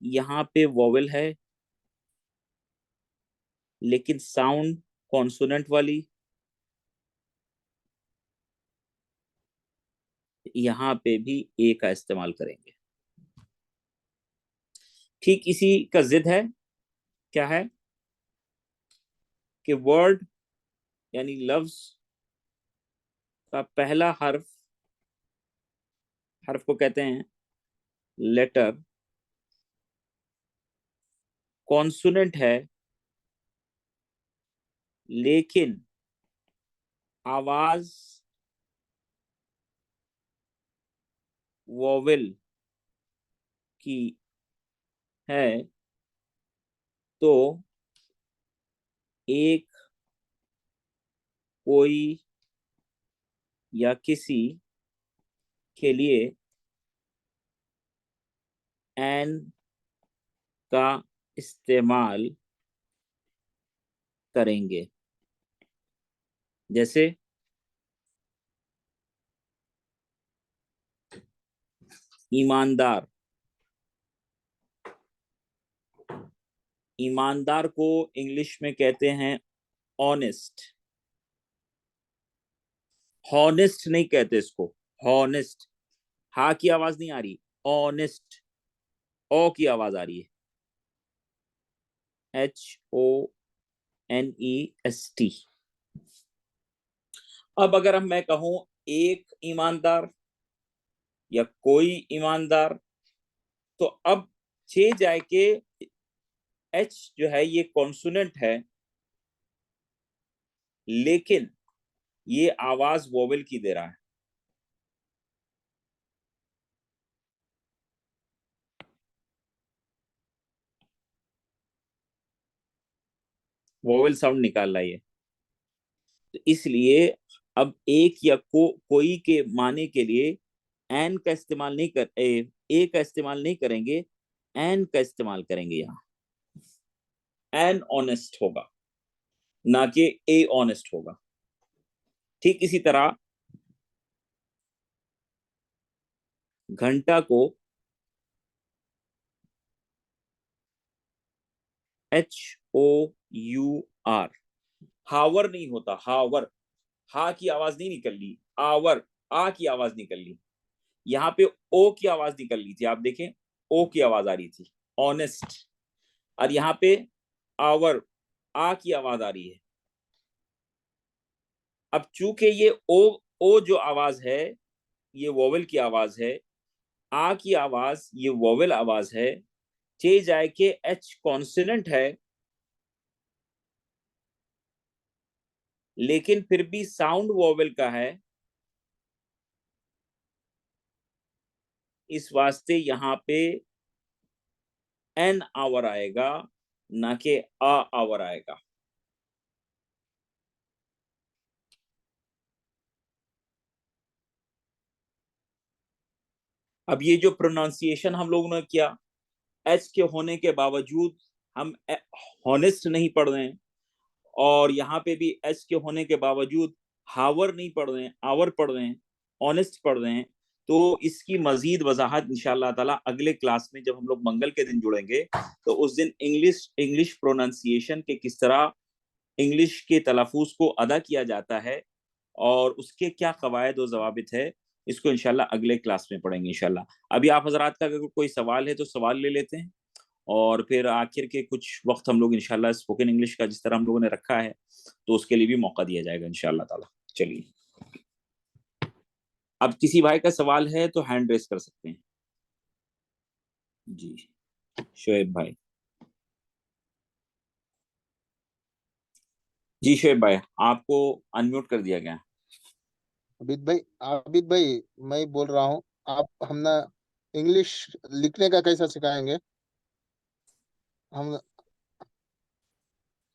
Speaker 1: यहाँ पे वोवेल है, लेकिन साउंड कॉन्सोनेंट वाली, यहाँ पे भी ए का इस्तेमाल करेंगे। ठीक इसी का जिद है, क्या है? कि वर्ड यानी लफ्ज का पहला हर्फ, हर्फ को कहते हैं लेटर, कॉन्सोनेंट है, लेकिन आवाज वोवेल की है, तो एक, कोई या किसी के लिए एन का इस्तेमाल करेंगे। जैसे ईमानदार। ईमानदार को इंग्लिश में कहते हैं ऑनेस्ट। हॉनेस्ट नहीं कहते इसको, हॉनेस्ट। हा की आवाज नहीं आ रही, ऑनेस्ट, ओ की आवाज आ रही है, HONEST। अब अगर हम मैं कहूं एक ईमानदार या कोई ईमानदार। तो अब छे जाए के एच जो है ये कॉन्सोनेंट है, लेकिन ये आवाज वोवेल की दे रहा है। वोवेल साउंड निकाल रहा है ये। तो इसलिए अब एक या कोई के माने के लिए एन का इस्तेमाल नहीं कर ए का इस्तेमाल नहीं करेंगे, एन का इस्तेमाल करेंगे। यहाँ एन ऑनेस्ट होगा, ना कि ए ऑनेस्ट होगा। ठीक इसी तरह घंटा को HOUR, हावर नहीं होता, हावर। हा की आवाज नहीं निकल ली, आवर, आ की आवाज निकल ली। यहाँ पे ओ की आवाज निकल ली थी, आप देखें ओ की आवाज आ रही थी, ऑनेस्ट। और यहाँ पे आवर, आ की आवाज आ रही है। अब चूंकि ये ओ जो आवाज है ये वोवेल की आवाज है, आ की आवाज ये वोवेल आवाज है, चे जाए के एच कॉन्सोनेंट है, लेकिन फिर भी साउंड वोवेल का है। इस वास्ते यहाँ पे एन आवर आएगा, ना कि आ आवर आएगा। अब ये जो प्रोनाउंसिएशन हम लोगों ने किया, एच के होने के बावजूद हम हॉनेस्ट नहीं पढ़ रहे हैं, और यहाँ पे भी एच के होने के बावजूद हावर नहीं पढ़ रहे हैं, आवर पढ़ रहे हैं, ऑनेस्ट पढ़ रहे हैं। तो इसकी मजीद वजाहत इंशाअल्लाह ताला अगले क्लास में जब हम लोग मंगल के दिन जुड़ेंगे, तो उस दिन इंग्लिश इंग्लिश प्रोनाउंसिएशन के किस तरह इंग्लिश के तलफ़ुज़ को अदा किया जाता है और उसके क्या कवायद और ज़वाबित है, इसको इंशाल्लाह अगले क्लास में पढ़ेंगे इंशाल्लाह। अभी आप हज़रात का अगर कोई सवाल है तो सवाल ले लेते हैं, और फिर आखिर के कुछ वक्त हम लोग इंशाल्लाह स्पोकन इंग्लिश का जिस तरह हम लोगों ने रखा है तो उसके लिए भी मौका दिया जाएगा इंशाल्लाह ताला। चलिए, अब किसी भाई का सवाल है तो हैंड रेस कर सकते हैं। जी, शोएब भाई। जी शोएब भाई, आपको अनम्यूट कर दिया गया है।
Speaker 2: आबिद भाई मैं बोल रहा हूँ। आप हम ना इंग्लिश लिखने का कैसा सिखाएंगे? हम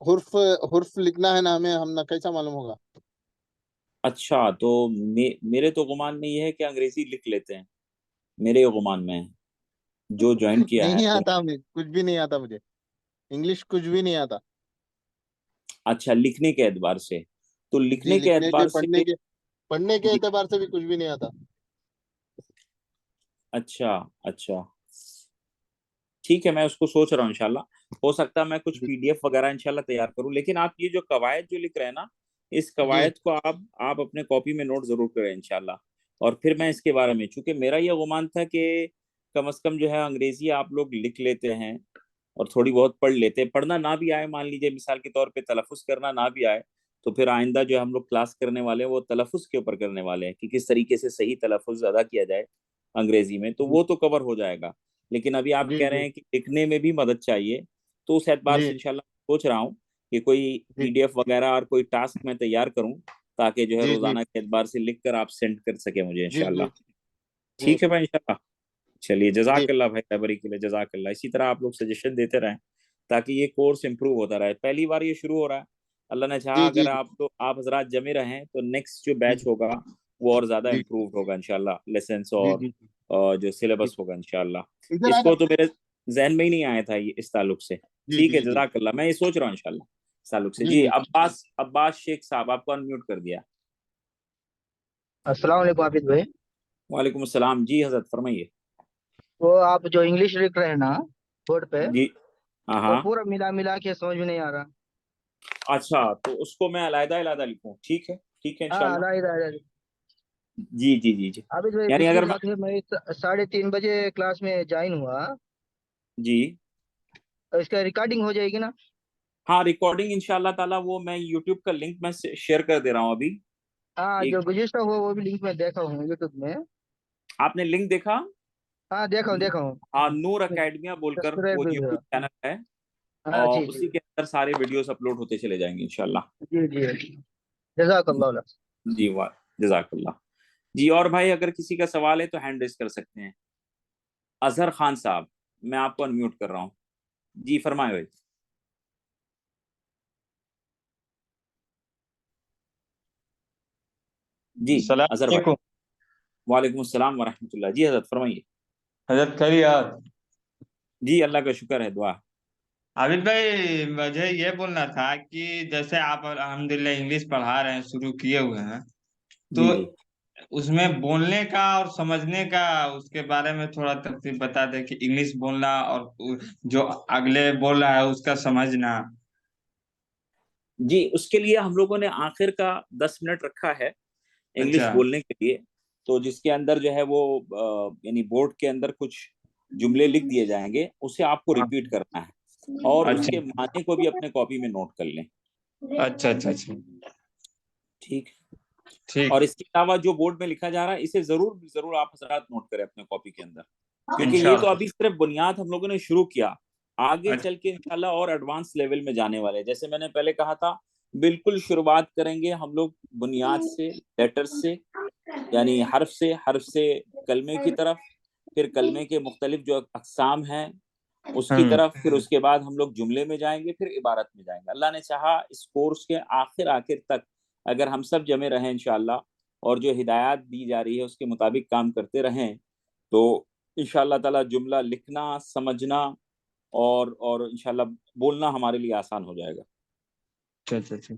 Speaker 2: हुर्फ हुर्फ लिखना है ना हमें, हम ना कैसा मालूम होगा?
Speaker 1: अच्छा, तो मेरे तो गुमान में ये है कि अंग्रेजी लिख लेते हैं, मेरे गुमान में है, जो ज्वाइन किया है
Speaker 2: नहीं
Speaker 1: तो।
Speaker 2: आता, हमें कुछ भी नहीं आता, मुझे इंग्लिश कुछ भी नहीं आता।
Speaker 1: अच्छा, लिखने के एतबार से, तो
Speaker 2: जी,
Speaker 1: लिखने के
Speaker 2: लिखने के
Speaker 1: एतबार से।
Speaker 2: पढ़ने के
Speaker 1: जी,
Speaker 2: एतबार से भी कुछ भी नहीं आता।
Speaker 1: अच्छा अच्छा, ठीक है, मैं उसको सोच रहा हूँ इंशाल्लाह। हो सकता है मैं कुछ
Speaker 2: जी
Speaker 1: PDF वगैरह इंशाल्लाह तैयार करूँ, लेकिन आप ये जो कवायद जो लिख रहे हैं ना, इस
Speaker 2: जी
Speaker 1: कवायद को आप अपने कॉपी में नोट जरूर करें इंशाल्लाह। और फिर मैं इसके बारे में, चूंकि मेरा ये गुमान था कि कम से कम जो है अंग्रेजी आप लोग लिख लेते हैं और थोड़ी बहुत पढ़ लेते हैं। पढ़ना ना भी आए, मान लीजिए मिसाल के तौर पे तलफ़ुज़ करना ना भी आए, तो फिर आइंदा जो हम लोग क्लास करने वाले हैं वो तलफ़ुज़ के ऊपर करने वाले हैं कि किस तरीके से सही तलफ़ुज़ अदा किया जाए अंग्रेजी में, तो
Speaker 2: जी
Speaker 1: वो तो कवर हो जाएगा। लेकिन अभी आप
Speaker 2: जी
Speaker 1: कह रहे
Speaker 2: जी
Speaker 1: हैं कि लिखने में भी मदद चाहिए, तो उस एतबार से
Speaker 2: जी
Speaker 1: इंशाल्लाह सोच रहा हूँ कि कोई
Speaker 2: जी
Speaker 1: PDF वगैरह और कोई टास्क मैं तैयार करूँ, ताकि जो है
Speaker 2: जी जी
Speaker 1: रोजाना के एतबार से लिख कर आप सेंड कर सके मुझे
Speaker 2: जी जी
Speaker 1: इंशाल्लाह।
Speaker 2: जी
Speaker 1: ठीक है भाई, इंशाल्लाह। चलिए,
Speaker 2: जी
Speaker 1: जज़ाकल्लाह भाई, खैबरी के लिए जज़ाकल्लाह। इसी तरह आप लोग सजेशन देते रहें ताकि ये कोर्स इंप्रूव होता रहे। पहली बार ये शुरू हो रहा है, अल्लाह ने चाहा
Speaker 2: जी
Speaker 1: अगर
Speaker 2: जी
Speaker 1: आप हजरात जमे रहें तो नेक्स्ट जो
Speaker 2: जी
Speaker 1: बैच होगा वो और ज्यादा
Speaker 2: जी
Speaker 1: इम्प्रूव होगा इंशाल्लाह, लेसन्स
Speaker 2: जी
Speaker 1: और
Speaker 2: जी
Speaker 1: जो
Speaker 2: जी
Speaker 1: सिलेबस होगा इंशाल्लाह।
Speaker 2: इधर आ
Speaker 1: इसको
Speaker 2: जाओ।
Speaker 1: तो मेरे जहन में ही नहीं आया था ये इस ताल्लुक से।
Speaker 2: जी
Speaker 1: ठीक है,
Speaker 2: जी जी
Speaker 1: जज़ाकल्लाह, मैं ये सोच रहा हूँ इंशाल्लाह इस ताल्लुक से।
Speaker 2: जी
Speaker 1: जी,
Speaker 2: जी
Speaker 1: अब्बास अब्बास शेख साहब, आपको अनम्यूट कर दिया।
Speaker 3: अस्सलाम वालेकुम आबिद भाई।
Speaker 1: वालेकुम अस्सलाम, जी हजरत फरमाइए।
Speaker 3: वो आप जो इंग्लिश लिख रहे हैं ना बोर्ड पे,
Speaker 1: जी, हाँ
Speaker 3: वो
Speaker 1: हाँ।
Speaker 3: पूरा मिला मिला के समझ में नहीं आ रहा।
Speaker 1: अच्छा, तो उसको मैं अलग अलग लिखूं? ठीक है
Speaker 3: हाँ,
Speaker 1: इंशाल्लाह।
Speaker 3: अलग।
Speaker 1: जी जी जी जी।
Speaker 3: आबिद भाई
Speaker 1: यानी
Speaker 3: दूसरी
Speaker 1: अगर मैं,
Speaker 3: बात है, मैं 3:30 बजे क्लास में ज्वाइन हुआ,
Speaker 1: जी
Speaker 3: तो इसका रिकॉर्डिंग हो जाएगी ना?
Speaker 1: हाँ, रिकॉर्डिंग इंशाल्लाह ताला वो मैं यूट्यूब का लिंक मैं शेयर कर दे रहा हूँ अभी।
Speaker 3: हाँ, जो
Speaker 1: एक,
Speaker 3: गुज़िश्ता हुआ वो भी लिंक में देखा हूँ यूट्यूब में।
Speaker 1: आपने लिंक देखा?
Speaker 3: हाँ देखा हूँ देखा हूँ।
Speaker 1: हाँ, नूर अकेडमिया बोलकर
Speaker 3: सब्सक्राइब
Speaker 1: वो
Speaker 3: भी
Speaker 1: यूट्यूब
Speaker 3: हुआ।
Speaker 1: चैनल है,
Speaker 3: हाँ
Speaker 1: और
Speaker 3: जी जी
Speaker 1: उसी के अंदर सारे वीडियोस अपलोड होते चले जाएंगे इंशाल्लाह।
Speaker 3: जी जी। जज़ाकल्लाह।
Speaker 1: जी वाह, जजाकल्लाह। जी, और भाई अगर किसी का सवाल है तो हैंड रेज कर सकते हैं। अजहर खान साहब, मैं आपको अनम्यूट कर रहा हूँ। जी फरमाए भाई। जी
Speaker 4: सलाम
Speaker 1: अजहर भाई।
Speaker 4: अलैकुम।
Speaker 1: वालेकुम अस्सलाम वरहमतुल्लाह। जी हजरत फरमाइए।
Speaker 4: हजरत खैरियत।
Speaker 1: जी अल्लाह का शुक्र है, दुआ।
Speaker 4: आबिद भाई, मुझे ये बोलना था कि जैसे आप अल्हम्दुलिल्लाह इंग्लिश पढ़ा रहे हैं, शुरू किए हुए हैं, तो
Speaker 1: जी जी
Speaker 4: उसमें बोलने का और समझने का, उसके बारे में थोड़ा तरतीब बता दें कि इंग्लिश बोलना और जो अगले बोल रहा है उसका समझना।
Speaker 1: जी, उसके लिए हम लोगों ने आखिर का 10 मिनट रखा है
Speaker 4: अच्छा
Speaker 1: इंग्लिश बोलने के लिए। तो जिसके अंदर जो है वो यानी बोर्ड के अंदर कुछ जुमले लिख दिए जाएंगे, उसे आपको
Speaker 4: हाँ।
Speaker 1: रिपीट करना है, और
Speaker 4: अच्छा
Speaker 1: उसके माने को भी अपने कॉपी में नोट कर लें।
Speaker 4: अच्छा अच्छा अच्छा।
Speaker 1: ठीक।
Speaker 4: ठीक।
Speaker 1: और इसके अलावा जो बोर्ड में लिखा जा रहा है, इसे जरूर जरूर आप हजरात नोट करें अपने कॉपी के अंदर, क्योंकि ये तो
Speaker 4: इंशाल्लाह।
Speaker 1: अभी सिर्फ बुनियाद हम लोगों ने शुरू किया। आगे
Speaker 4: अच्छा
Speaker 1: चल के इंशाल्लाह और एडवांस लेवल में जाने वाले हैं। जैसे मैंने पहले कहा था, बिल्कुल शुरुआत करेंगे हम लोग बुनियाद से, लेटर्स से, यानी हर्फ से कलमे की तरफ, फिर कलमे के मुख्तलिफ जो अकसाम हैं उसकी
Speaker 4: हम्म।
Speaker 1: तरफ, फिर उसके बाद हम लोग जुमले में जाएंगे, फिर इबारत में जाएंगे। अल्लाह ने चाहा इस कोर्स के आखिर आखिर तक अगर हम सब जमे रहें इंशाल्लाह, और जो हिदायत दी जा रही है उसके मुताबिक काम करते रहें, तो इंशाल्लाह ताला जुमला लिखना, समझना और इंशाल्लाह बोलना हमारे लिए आसान हो जाएगा।
Speaker 4: अच्छा अच्छा अच्छा।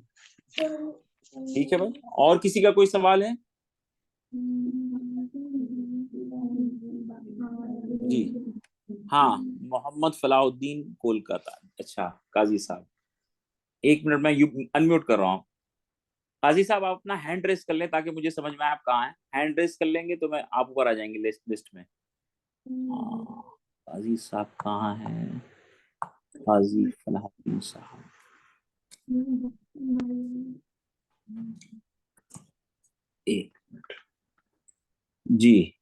Speaker 1: ठीक है भाई, और किसी का कोई सवाल है? जी हाँ, मोहम्मद फलाहुद्दीन कोलकाता। अच्छा, काजी साहब, 1 मिनट में अनम्यूट कर रहा हूँ। काजी साहब, आप अपना हैंड रेस कर लें ताकि मुझे समझ में आए आप कहाँ हैं। हैंड रेस कर लेंगे तो मैं आप ऊपर आ जाएंगे लिस्ट में। काजी साहब कहाँ हैं? काजी फलाहुद्दीन साहब, एक, जी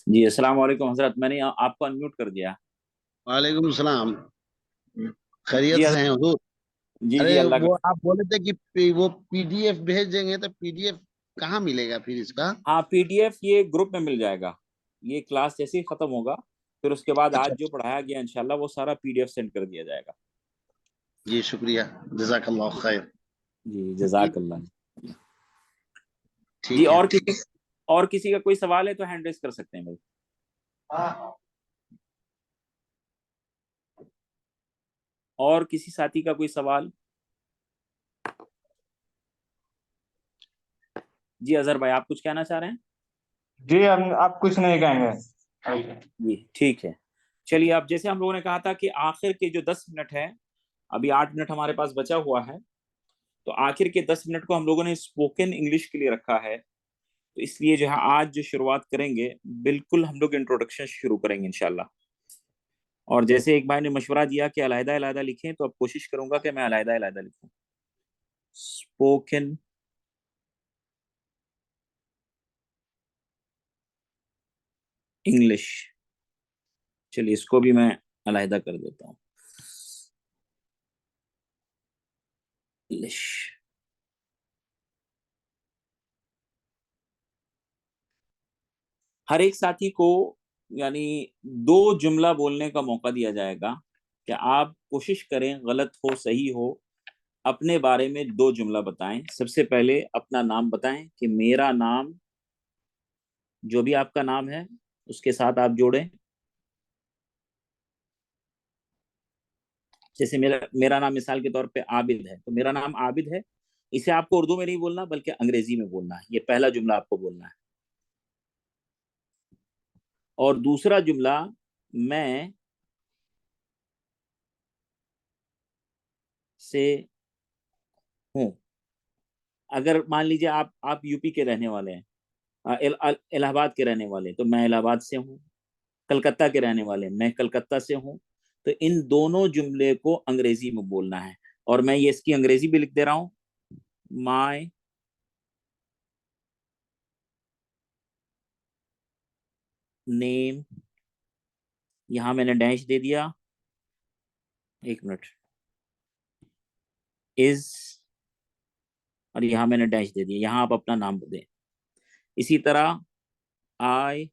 Speaker 1: जी अस्सलाम वालेकुम हजरत, मैंने आपको अनम्यूट कर दिया।
Speaker 2: वालेकुम सलाम।
Speaker 1: जी
Speaker 2: खैरियत से
Speaker 1: हजरत।
Speaker 2: हैं हुजूर?
Speaker 1: जी जी
Speaker 2: अरे
Speaker 1: अल्लाह
Speaker 2: वो
Speaker 1: का।
Speaker 2: आप बोले थे कि वो पीडीएफ भेजेंगे, तो पीडीएफ कहाँ मिलेगा फिर इसका?
Speaker 1: हाँ, पीडीएफ ये ग्रुप में मिल जाएगा। ये क्लास जैसे ही खत्म होगा, फिर उसके बाद
Speaker 2: अच्छा
Speaker 1: आज जो पढ़ाया गया इंशाल्लाह वो सारा पीडीएफ सेंड कर दिया जाएगा।
Speaker 2: जी, शुक्रिया। जजाकल्लाह खैर।
Speaker 1: जी जजाकल्लाह। जी,
Speaker 2: ठीक है।
Speaker 1: और किसी का कोई सवाल है तो हैंड रेस कर सकते हैं भाई। और किसी साथी का कोई सवाल? जी अजहर भाई, आप कुछ कहना चाह रहे हैं?
Speaker 4: जी, हम आप कुछ नहीं कहेंगे।
Speaker 1: जी ठीक है। चलिए, अब जैसे हम लोगों ने कहा था कि आखिर के जो 10 मिनट है, अभी 8 मिनट हमारे पास बचा हुआ है, तो आखिर के 10 मिनट को हम लोगों ने स्पोकन इंग्लिश के लिए रखा है। तो इसलिए जो है आज जो शुरुआत करेंगे, बिल्कुल हम लोग इंट्रोडक्शन शुरू करेंगे इंशाल्लाह। और जैसे एक भाई ने मशवरा दिया कि अलहदा अलहदा लिखें, तो अब कोशिश करूंगा कि मैं अलहदा अलहदा लिखूं। स्पोकन इंग्लिश, चलिए इसको भी मैं अलहदा कर देता हूँ। इंग्लिश। हर एक साथी को यानी 2 जुमला बोलने का मौका दिया जाएगा कि आप कोशिश करें, गलत हो सही हो, अपने बारे में 2 जुमला बताएं। सबसे पहले अपना नाम बताएं कि मेरा नाम, जो भी आपका नाम है उसके साथ आप जोड़ें। जैसे मेरा मेरा नाम मिसाल के तौर पे आबिद है, तो मेरा नाम आबिद है, इसे आपको उर्दू में नहीं बोलना बल्कि अंग्रेजी में बोलना है। ये पहला जुमला आपको बोलना है। और दूसरा जुमला, मैं से हूँ। अगर मान लीजिए आप यूपी के रहने वाले हैं, इलाहाबाद के रहने वाले, तो मैं इलाहाबाद से हूँ। कलकत्ता के रहने वाले, मैं कलकत्ता से हूँ। तो इन दोनों जुमले को अंग्रेजी में बोलना है, और मैं ये इसकी अंग्रेजी भी लिख दे रहा हूँ, माई नेम, यहां मैंने डैश दे दिया, एक मिनट, इज, और यहां मैंने डैश दे दिया, यहां आप अपना नाम दें। इसी तरह आई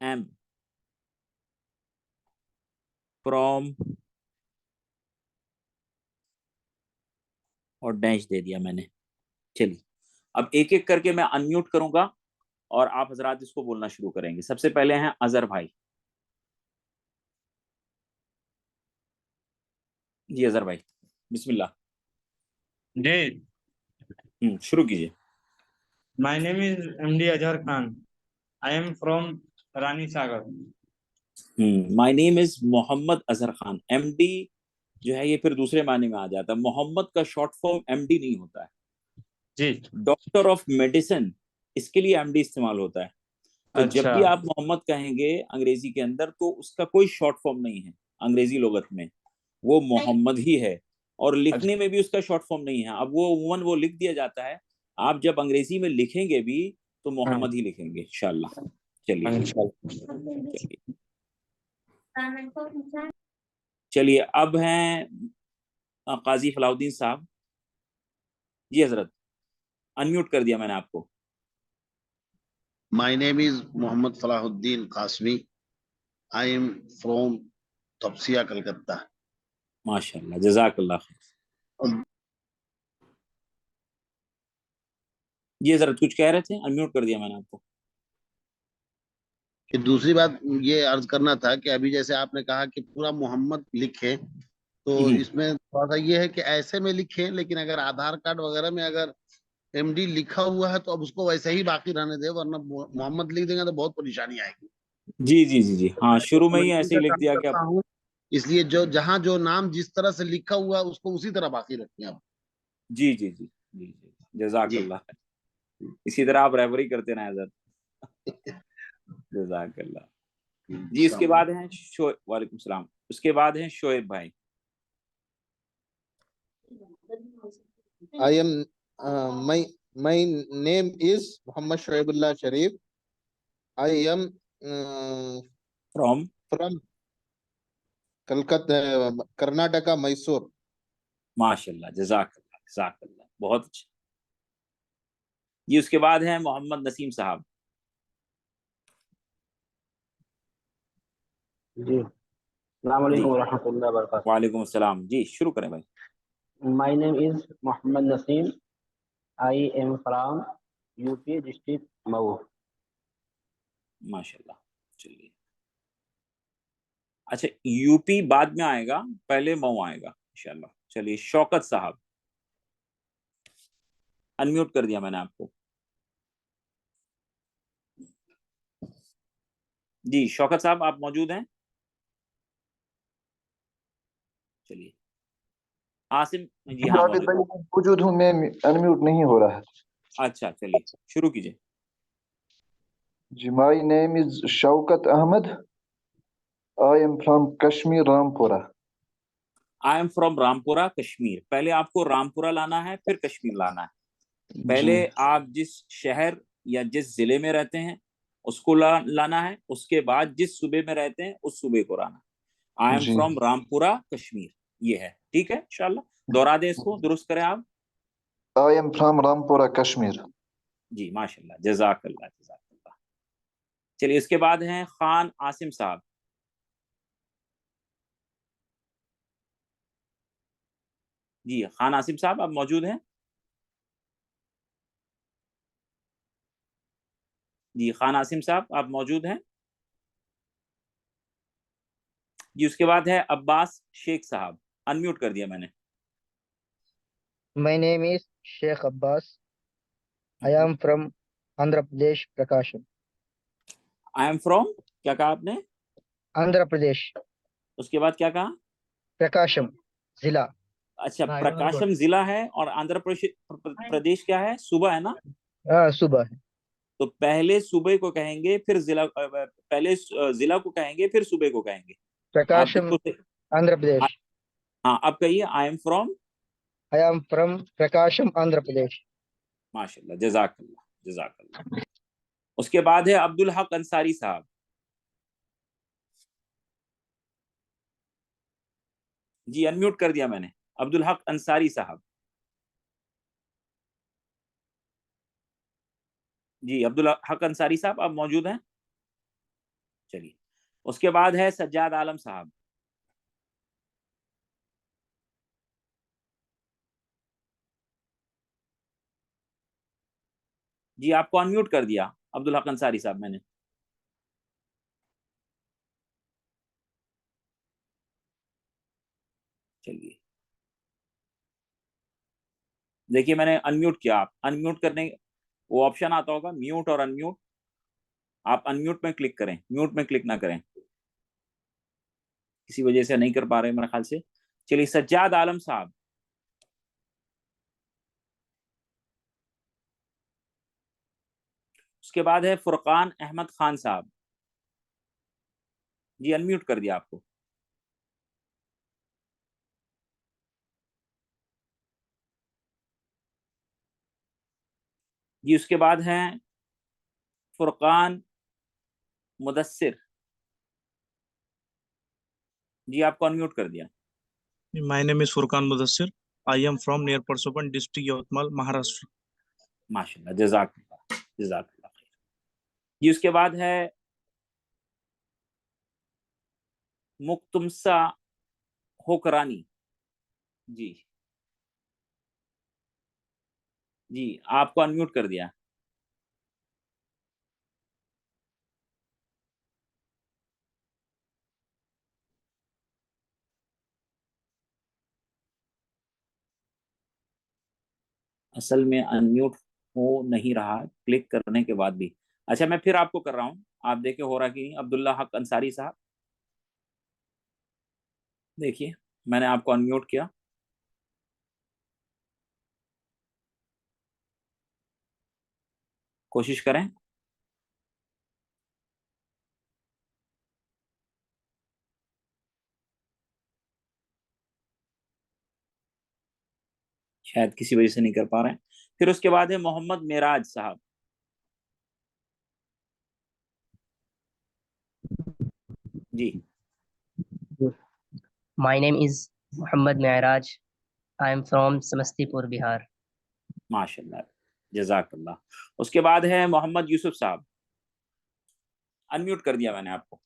Speaker 1: एम फ्रॉम, और डैश दे दिया मैंने। चलिए अब एक एक करके मैं अनम्यूट करूंगा और आप हजरात इसको बोलना शुरू करेंगे। सबसे पहले हैं अजहर भाई। जी अजहर भाई बिस्मिल्लाह।
Speaker 4: जी,
Speaker 1: शुरू कीजिए।
Speaker 4: My name is MD Azhar Khan. I am from Rani Sagar.
Speaker 1: My name is Mohammad Azhar Khan. MD जो है ये फिर दूसरे मायने में आ जाता है। मोहम्मद का शॉर्ट फॉर्म एमडी नहीं होता है।
Speaker 4: जी,
Speaker 1: डॉक्टर ऑफ मेडिसिन, इसके लिए एमडी इस्तेमाल होता है। तो जब
Speaker 4: अच्छा,
Speaker 1: भी आप मोहम्मद कहेंगे अंग्रेजी के अंदर, तो उसका कोई शॉर्ट फॉर्म नहीं है अंग्रेजी लोगत में, वो मोहम्मद ही है। और लिखने
Speaker 4: अच्छा,
Speaker 1: में भी उसका शॉर्ट फॉर्म नहीं है। अब वो उमूमन वो लिख दिया जाता है। आप जब अंग्रेजी में लिखेंगे भी तो
Speaker 4: हाँ,
Speaker 1: मोहम्मद ही लिखेंगे इंशाल्लाह। चलिए
Speaker 4: अच्छा,
Speaker 1: चलिए चलिए, अब हैं काजी फलाउद्दीन साहब। जी हजरत, अनम्यूट कर दिया मैंने आपको।
Speaker 5: My name is Muhammad Falahuddin Qasmi. I am from Topsia, Calcutta.
Speaker 1: माशाल्लाह, जजाकल्लाह खैर। जी हजरत कुछ कह रहे थे, अनम्यूट कर दिया मैंने आपको।
Speaker 5: कि दूसरी बात ये अर्ज करना था कि अभी जैसे आपने कहा कि पूरा मोहम्मद लिखे, तो इसमें थोड़ा सा ये है कि ऐसे में लिखे, लेकिन अगर आधार कार्ड वगैरह में अगर एमडी लिखा हुआ है तो अब उसको वैसे ही बाकी रहने दे, वरना मोहम्मद लिख देंगे तो बहुत परेशानी आएगी।
Speaker 1: जी जी जी जी, हाँ
Speaker 5: मैं
Speaker 1: शुरू में ही
Speaker 5: कमेंट्री
Speaker 1: ऐसे
Speaker 5: का
Speaker 1: ही लिख
Speaker 5: काम
Speaker 1: दिया कि
Speaker 5: करता
Speaker 1: आप।
Speaker 5: हूँ, इसलिए जो जहाँ जो नाम जिस तरह से लिखा हुआ है उसको उसी तरह बाकी रखें आप।
Speaker 1: जी जी जी जी जी,
Speaker 5: जी
Speaker 1: जजाकल्लाह। इसी तरह आप रहबरी करते रहे हजरत, जजाकल्लाह। जी इसके बाद हैं वालेकुम सलाम। उसके बाद हैं शोएब भाई।
Speaker 2: I am my name is Muhammad Shoaibullah Sharif. I am
Speaker 1: from,
Speaker 2: from Kolkata, Karnataka, Mysore.
Speaker 1: माशाल्लाह, जजाकल्लाह जजाकल्लाह, बहुत अच्छा। जी उसके बाद हैं मोहम्मद नसीम साहब।
Speaker 6: जी, अस्सलाम
Speaker 1: जी
Speaker 6: वालेकुम रहमतुल्लाहि व बरकातहू।
Speaker 1: वालेकुम सलाम। जी शुरू करें भाई।
Speaker 6: My name is Mohammad Naseem. I am from UP district Mau.
Speaker 1: माशाल्लाह। चलिए, अच्छा यूपी बाद में आएगा, पहले मऊ आएगा इंशाल्लाह। चलिए शौकत साहब, अनम्यूट कर दिया मैंने आपको। जी शौकत साहब आप मौजूद हैं? चलिए आसिम, जी हाँ
Speaker 7: जावेद
Speaker 1: मौजूद।
Speaker 7: भाई मैं मौजूद हूँ, मैं अनम्यूट नहीं हो रहा है।
Speaker 1: अच्छा चलिए शुरू कीजिए।
Speaker 7: जी, my name is Shaukat Ahmad. I am from Kashmir, Rampura.
Speaker 1: I am from Rampura Kashmir. पहले आपको रामपुरा लाना है, फिर कश्मीर लाना है।
Speaker 7: जी
Speaker 1: पहले आप जिस शहर या जिस जिले में रहते हैं उसको लाना है, उसके बाद जिस सूबे में रहते हैं उस सूबे को लाना। आई एम
Speaker 7: जी
Speaker 1: फ्रॉम रामपुरा कश्मीर, ये है। ठीक है इंशाल्लाह, दोहरा दें इसको, दुरुस्त करें आप।
Speaker 7: I am from Rampura Kashmir.
Speaker 1: जी माशाल्लाह, जजाकल्लाह जजाकल्लाह। चलिए इसके बाद हैं खान आसिम साहब। जी खान आसिम साहब आप मौजूद हैं? जी खान आसिम साहब आप मौजूद हैं? जी उसके बाद है अब्बास शेख साहब, अनम्यूट कर दिया मैंने।
Speaker 3: My name is Sheikh Abbas. I am from Andhra Pradesh, Prakasham.
Speaker 1: I am from, क्या कहा आपने?
Speaker 3: Andhra Pradesh,
Speaker 1: उसके बाद क्या कहा?
Speaker 3: Prakasham, जिला।
Speaker 1: अच्छा प्रकाशम जिला है, और आंध्र प्रदेश क्या है, सूबा है ना?
Speaker 3: हाँ, सुबह है।
Speaker 1: तो पहले सूबे को कहेंगे, फिर जिला, पहले जिला को कहेंगे, फिर सूबे को कहेंगे। आप
Speaker 3: प्रकाशम,
Speaker 1: इसको
Speaker 3: आंध्र प्रदेश।
Speaker 1: हाँ अब कहिए, आई am from.
Speaker 3: I am from Prakasham, Andhra Pradesh.
Speaker 1: माशाल्लाह, जजाकल्लाह जजाकल्लाह। उसके बाद है अब्दुल हक अंसारी साहब। जी अनम्यूट कर दिया मैंने, अब्दुल हक अंसारी साहब। जी अब्दुल हक अंसारी साहब आप मौजूद हैं? चलिए, उसके बाद है सज्जाद आलम साहब। जी आपको अनम्यूट कर दिया अब्दुल हक अंसारी साहब मैंने। चलिए, देखिए मैंने अनम्यूट किया। आप अनम्यूट करने वो ऑप्शन आता होगा म्यूट और अनम्यूट, आप अनम्यूट में क्लिक करें, म्यूट में क्लिक ना करें, किसी वजह से नहीं कर पा रहे मेरे ख्याल से। चलिए सज्जाद आलम साहब। उसके बाद है फुरकान अहमद खान साहब। जी अनम्यूट कर दिया आपको। जी उसके बाद है फुरकान मुदस्सिर। जी आपको अनम्यूट कर दिया।
Speaker 8: My name is Furkan Mudassir. I am from near Parsopan district, Yavatmal, Maharashtra.
Speaker 1: माशाल्लाह, जज़ाकल्लाह जज़ाकल्लाह खैर। जी उसके बाद है मुक्तुमसा होकरानी। जी जी आपको अनम्यूट कर दिया। असल में अनम्यूट हो नहीं रहा क्लिक करने के बाद भी। अच्छा मैं फिर आपको कर रहा हूँ, आप देखे हो रहा कि नहीं। अब्दुल्ला हक अंसारी साहब देखिए, मैंने आपको अनम्यूट किया। कोशिश करें। शायद किसी वजह से नहीं कर पा रहे हैं। फिर उसके बाद है मोहम्मद मेराज साहब। जी
Speaker 9: My name is Muhammad Mehraj. I am from Samastipur, Bihar.
Speaker 1: माशाल्लाह, जज़ाकल्लाह। उसके बाद है मोहम्मद यूसुफ साहब। अनम्यूट कर दिया मैंने आपको।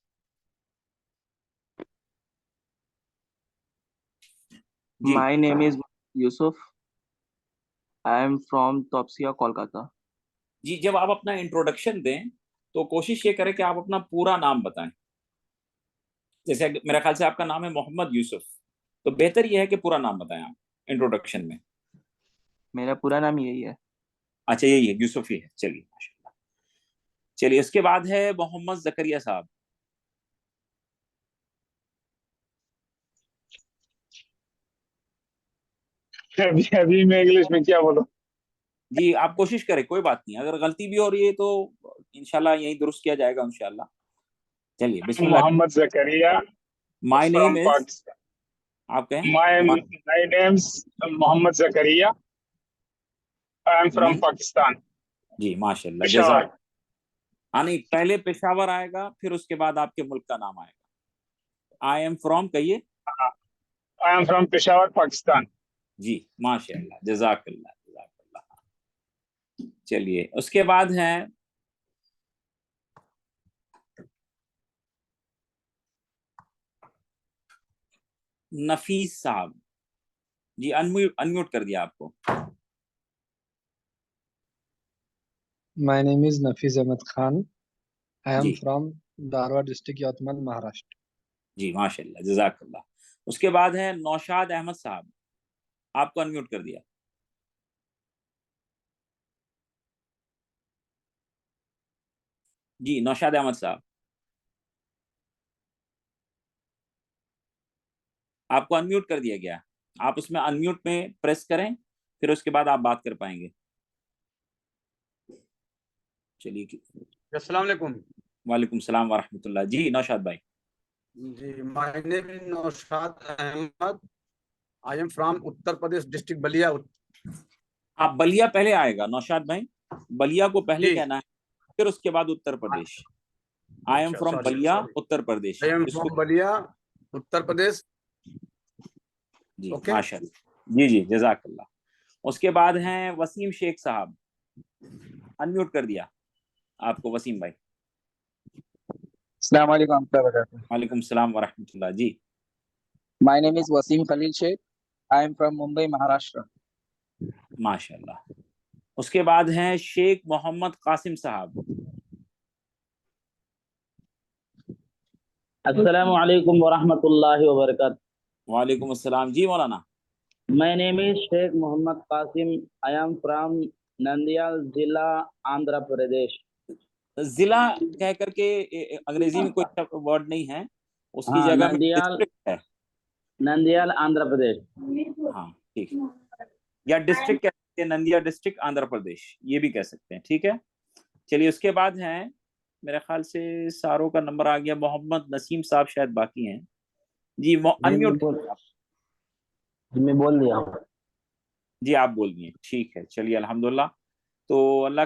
Speaker 1: जी
Speaker 10: My name is Yusuf. I am from Topsia, Kolkata.
Speaker 1: जी जब आप अपना इंट्रोडक्शन दें तो कोशिश ये करें कि आप अपना पूरा नाम बताएं। जैसे मेरा ख्याल से आपका नाम है मोहम्मद यूसुफ, तो बेहतर यह है कि पूरा नाम बताएं आप इंट्रोडक्शन में।
Speaker 10: मेरा पूरा नाम यही है।
Speaker 1: अच्छा यही है, यूसुफ ही है। चलिए माशाल्लाह। चलिए इसके बाद है मोहम्मद जकरिया साहब।
Speaker 11: अभी अभी मैं इंग्लिश में क्या बोलूं?
Speaker 1: जी आप कोशिश करें, कोई बात नहीं, अगर गलती भी हो रही है तो इंशाल्लाह यही दुरुस्त किया जाएगा इंशाल्लाह। चलिए बिस्मिल्लाह।
Speaker 11: Mohammad Zakariya
Speaker 1: my name
Speaker 11: from
Speaker 1: is,
Speaker 11: Pakistan.
Speaker 1: आप कहें।
Speaker 11: My name's Mohammed Zakaria. I am from Pakistan.
Speaker 1: जी माशाल्लाह
Speaker 11: पेशावर.
Speaker 1: जज़ाक। हाँ नहीं, पहले पेशावर आएगा फिर उसके बाद आपके मुल्क का नाम आएगा। आई एम फ्रॉम कहिए।
Speaker 11: I am from Peshawar, Pakistan.
Speaker 1: जी माशाल्लाह जज़ाकल्लाह जज़ाकल्लाह। चलिए उसके बाद है नफीस साहब। जी अनम्यूट कर दिया आपको।
Speaker 12: My name is Nafiz Ahmed Khan. I am
Speaker 1: ji
Speaker 12: from Dharwad district, Yatmal, Maharashtra.
Speaker 1: जी माशाल्लाह जज़ाकल्लाह। उसके बाद है नौशाद अहमद साहब, आपको अनम्यूट कर दिया। जी नौशाद अहमद साहब आपको अनम्यूट कर दिया गया। आप उसमें अनम्यूट में प्रेस करें, फिर उसके बाद आप बात कर पाएंगे। चलिए
Speaker 13: अस्सलाम वालेकुम।
Speaker 1: वालेकुम सलाम व रहमतुल्लाह। जी नौशाद भाई।
Speaker 13: जी my name is Naushad Ahmad. I am from Uttar Pradesh district Ballia.
Speaker 1: आप बलिया पहले आएगा नौशाद भाई, बलिया को पहले
Speaker 13: जी
Speaker 1: कहना है, फिर उसके बाद Uttar Pradesh. I am from Ballia, Uttar Pradesh.
Speaker 13: I am
Speaker 1: इसको
Speaker 13: फ्रॉम बलिया, उत्तर प्रदेश।
Speaker 1: जी
Speaker 13: Okay.
Speaker 1: माशाल्लाह, जी जी जज़ाकल्लाह। उसके बाद हैं वसीम शेख साहब, अनम्यूट कर दिया आपको वसीम भाई।
Speaker 14: अस्सलाम वालेकुम warahmatullahi wabarakatuh.
Speaker 1: वालेकुम सलाम व रहमतुल्लाह। जी
Speaker 14: My name is Wasim Khalil Sheikh. I am from Mumbai, Maharashtra.
Speaker 1: माशाल्लाह। उसके बाद हैं शेख मोहम्मद कासिम साहब।
Speaker 6: अस्सलामु अलैकुम वरहमतुल्लाहि वबरकातुह.
Speaker 1: वालेकुम अस्सलाम। जी मौलाना।
Speaker 6: My name is Sheikh Muhammad Qasim. I am from Nandyal जिला, आंध्र प्रदेश.
Speaker 1: जिला कह करके अंग्रेजी में कोई वर्ड नहीं है, उसकी
Speaker 6: हाँ,
Speaker 1: जगह में
Speaker 6: नंदियाल,
Speaker 1: डिस्ट्रिक्ट है।
Speaker 6: नंदियाल आंध्र प्रदेश.
Speaker 1: हाँ ठीक है, या डिस्ट्रिक्ट कह सकते हैं, नंदिया डिस्ट्रिक्ट आंध्र प्रदेश, ये भी कह सकते हैं। ठीक है, चलिए उसके बाद हैं, मेरे ख्याल से सारों का नंबर आ गया। मोहम्मद नसीम साहब शायद बाकी हैं। जी अनम्यूट।
Speaker 6: मैं बोल दिया हूँ।
Speaker 1: जी आप बोल दिए, ठीक है। चलिए अल्हम्दुलिल्लाह। तो अल्लाह